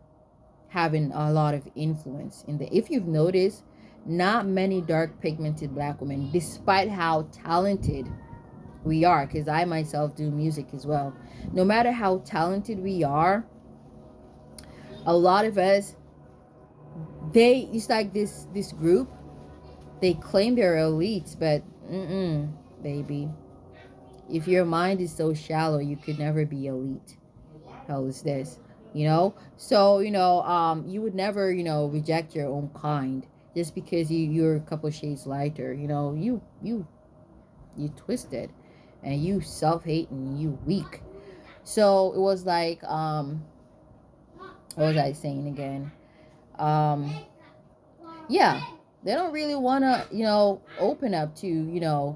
having a lot of influence in the if you've noticed, not many dark pigmented black women, despite how talented we are, because I myself do music as well. No matter how talented we are, a lot of us, it's like this group, they claim they're elites, but baby, if your mind is so shallow, you could never be elite. Hell is this, so you would never reject your own kind just because you're a couple shades lighter. You twisted, and you self-hate, and you weak. So it was like, what was I saying again? um yeah, they don't really want to, open up to,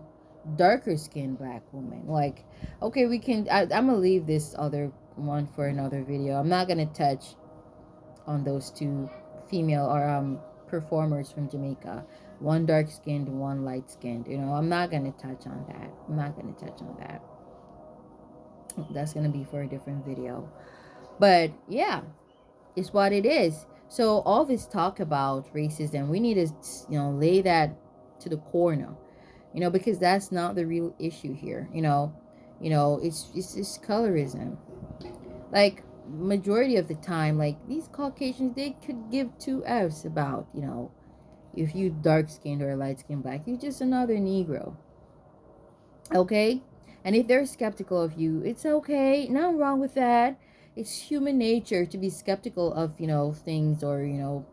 darker skinned black women. Like, okay, I'm gonna leave this other one for another video. I'm not gonna touch on those two female or performers from Jamaica, one dark skinned, one light skinned. I'm not gonna touch on that. I'm not gonna touch on that. That's gonna be for a different video. But yeah, it's what it is. So all this talk about racism, we need to, lay that to the corner, because that's not the real issue here. It's just colorism. Like, majority of the time, like, these Caucasians, they could give two F's about, if you dark skinned or light skinned black, you're just another Negro. Okay? And if they're skeptical of you, it's okay. Nothing wrong with that. It's human nature to be skeptical of, things, or,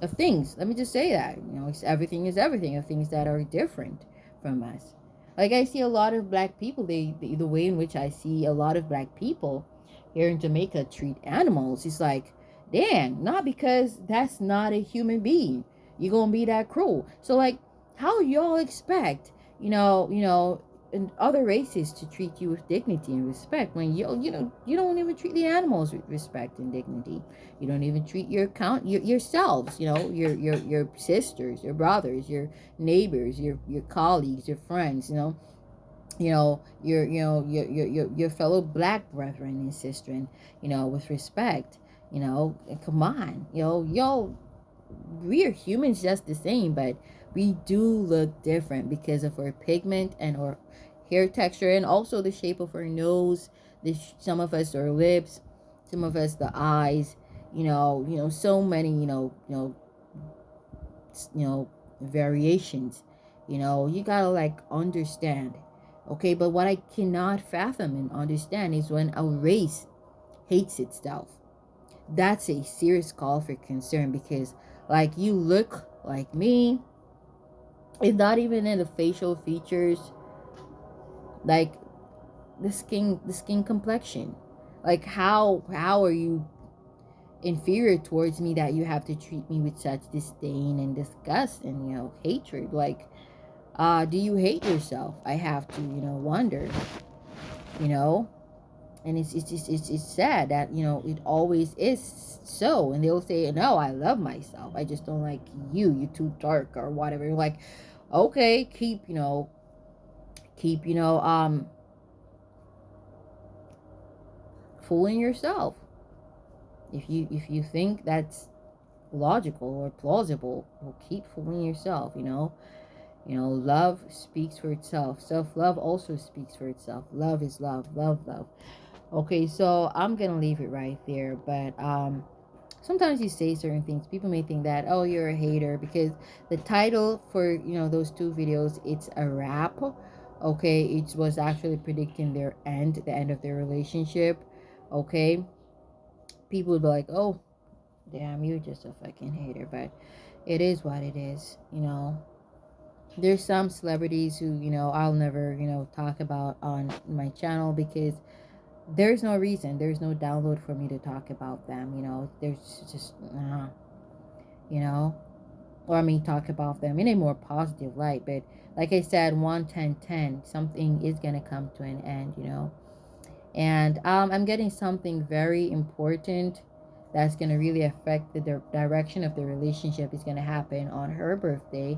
of things. Let me just say that. Everything is everything, of things that are different from us. Like, I see a lot of black people, the way in which I see a lot of black people here in Jamaica treat animals, it's like, damn, not because that's not a human being. You're gonna be that cruel. So, like, how y'all expect, and other races to treat you with dignity and respect when you don't even treat the animals with respect and dignity. You don't even treat yourselves, your sisters, your brothers, your neighbors, your colleagues, your friends, your fellow black brethren and sisters, with respect. Come on, y'all, we are humans just the same, but we do look different because of our pigment and our hair texture, and also the shape of our nose. Some of us our lips, some of us the eyes. So many. Variations. You gotta like understand. Okay, but what I cannot fathom and understand is when a race hates itself. That's a serious call for concern, because like, you look like me. It's not even in the facial features, like the skin complexion. Like, how are you inferior towards me that you have to treat me with such disdain and disgust and hatred? Like, do you hate yourself? I have to wonder. you know and it's sad that it always is so. And they'll say, no, I love myself, I just don't like you too dark or whatever. You're like, okay, keep fooling yourself. If you think that's logical or plausible, well, keep fooling yourself. Love speaks for itself. Self-love also speaks for itself. Love is love. Love. Okay, so I'm gonna leave it right there. But sometimes you say certain things, people may think that, oh, you're a hater, because the title for those two videos, it's a rap. Okay, it was actually predicting the end of their relationship. Okay, people would be like, oh, damn, you're just a fucking hater. But It is what it is, you know. There's some celebrities who, I'll never, talk about on my channel because there's no reason, there's no download for me to talk about them, there's just, you know, or I mean, talk about them in a more positive light. But like I said, 1 10 10, something is going to come to an end, and I'm getting something very important that's going to really affect the direction of the relationship is going to happen on her birthday,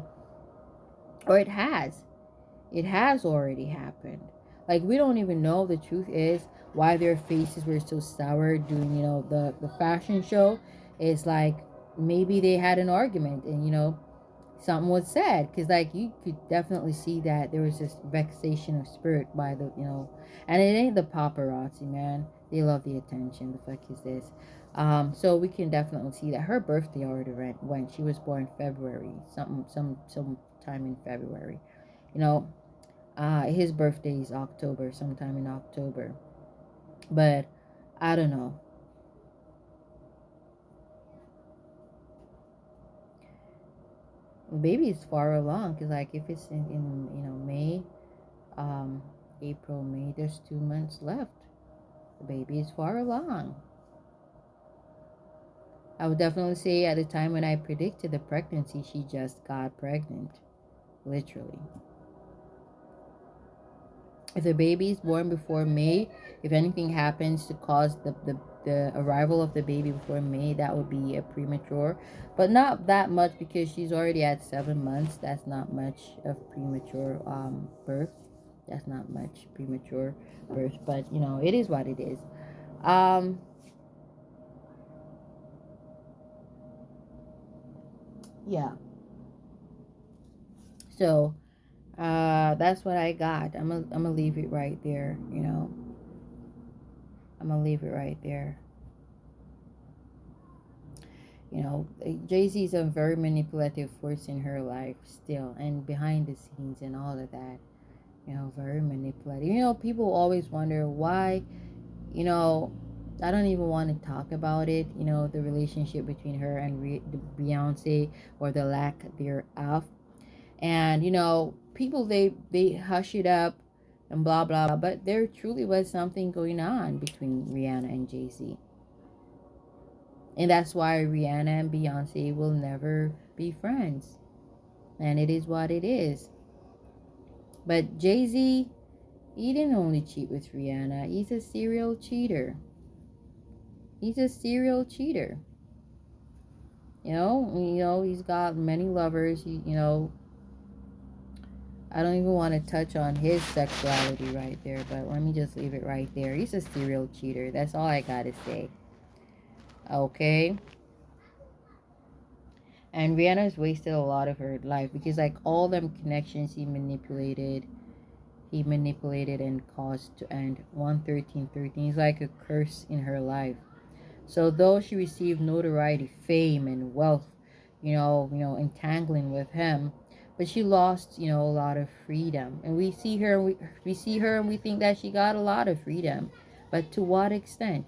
or it has already happened. Like, we don't even know, the truth is, why their faces were so sour during, the fashion show. It's like maybe they had an argument, and something was said, because like you could definitely see that there was this vexation of spirit by the, and it ain't the paparazzi, man. They love the attention. The fuck is this? So we can definitely see that her birthday already went when she was born February, some time in February, you know. His birthday is October, sometime in October, but I don't know. Maybe it's far along, because like if it's in May, um April, May, there's 2 months left. The baby is far along. I would definitely say at the time when I predicted the pregnancy, she just got pregnant, literally. If the baby is born before May, if anything happens to cause the arrival of the baby before May, that would be a premature, but not that much, because she's already at 7 months. That's not much of premature birth. That's not much premature birth, but it is what it is. Um, yeah. So, that's what I got. I'm gonna leave it right there. I'm gonna leave it right there. Jay-Z is a very manipulative force in her life still, and behind the scenes and all of that. Very manipulative. People always wonder why. You know, I don't even want to talk about it. The relationship between her and the Beyonce, or the lack thereof. And people, they hush it up and blah blah, but there truly was something going on between Rihanna and Jay-Z. And that's why Rihanna and Beyonce will never be friends. And it is what it is. But Jay-Z, he didn't only cheat with Rihanna. He's a serial cheater. He's a serial cheater. He's got many lovers. I don't even want to touch on his sexuality right there, but let me just leave it right there. He's a serial cheater. That's all I gotta say. Okay? And Rihanna's wasted a lot of her life, because like all them connections he manipulated and caused to end. 11313 is like a curse in her life. So though she received notoriety, fame, and wealth, entangling with him, but she lost, a lot of freedom. And we see her and we think that she got a lot of freedom, but to what extent?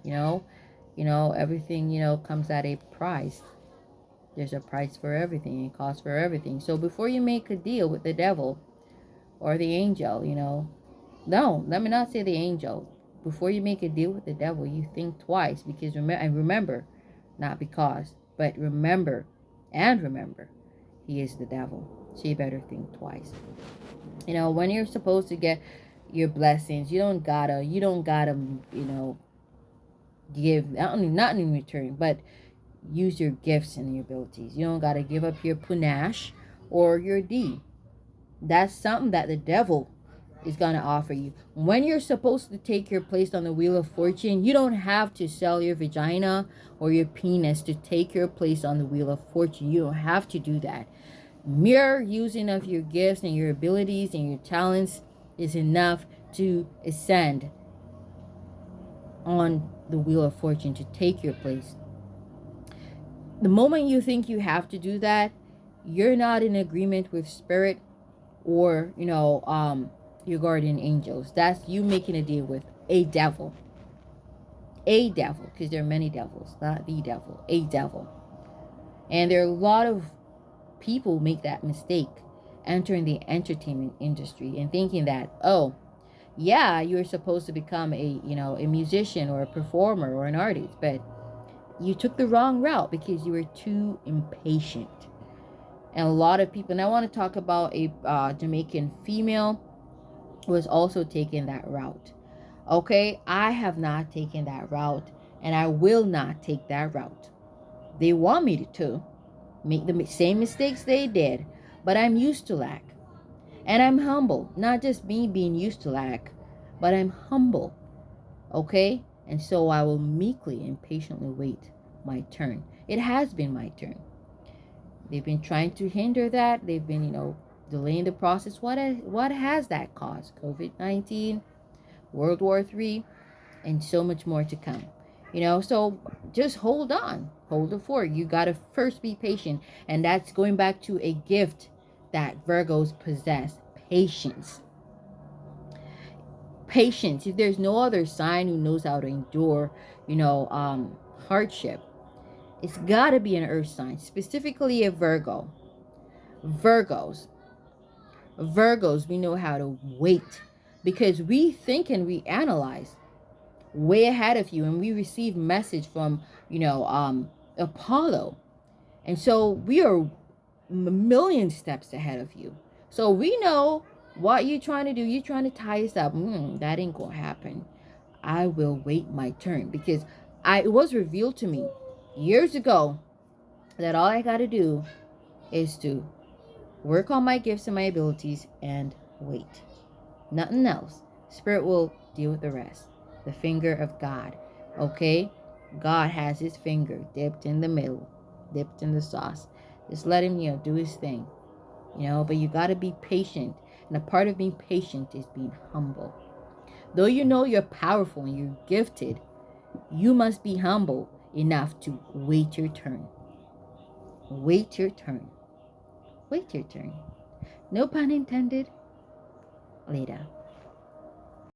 Everything comes at a price. There's a price for everything. It costs for everything. So before you make a deal with the devil or the angel, no, let me not say the angel. Before you make a deal with the devil, you think twice, because remember, not because, but remember, and remember, he is the devil. So you better think twice. When you're supposed to get your blessings, you don't gotta, give, not in return, but use your gifts and your abilities. You don't gotta give up your panache or your D. That's something that the devil is going to offer you. When you're supposed to take your place on the wheel of fortune, you don't have to sell your vagina or your penis to take your place on the wheel of fortune. You don't have to do that. Mere using of your gifts and your abilities and your talents is enough to ascend on the wheel of fortune, to take your place. The moment you think you have to do that, you're not in agreement with spirit, or your guardian angels. That's you making a deal with a devil. A devil, because there are many devils, not the devil. A devil. And there are a lot of people make that mistake entering the entertainment industry and thinking that, oh, yeah, you're supposed to become a musician or a performer or an artist, but you took the wrong route because you were too impatient. And a lot of people, and I want to talk about a Jamaican female who was also taking that route. Okay, I have not taken that route, and I will not take that route. They want me to make the same mistakes they did, but I'm used to lack. And I'm humble. Not just me being used to lack, but I'm humble. Okay? And so I will meekly and patiently wait my turn. It has been my turn. They've been trying to hinder that. They've been, delaying the process. What has that caused? COVID-19, World War III, and so much more to come. So just hold on. Hold the fort. You got to first be patient. And that's going back to a gift that Virgos possess. Patience. Patience. If there's no other sign who knows how to endure, hardship, it's got to be an earth sign, specifically a Virgo. Virgos. Virgos, we know how to wait because we think and we analyze way ahead of you, and we receive message from, Apollo. And so we are a million steps ahead of you. So we know what you're trying to do. You're trying to tie us up. That ain't gonna happen. I will wait my turn because it was revealed to me years ago that all I got to do is to work on my gifts and my abilities and wait. Nothing else. Spirit will deal with the rest. The finger of God. Okay? God has his finger dipped in the middle, dipped in the sauce. Just let him, do his thing. But you got to be patient. And a part of being patient is being humble. Though you know you're powerful and you're gifted, you must be humble enough to wait your turn. Wait your turn. Wait your turn. No pun intended. Later.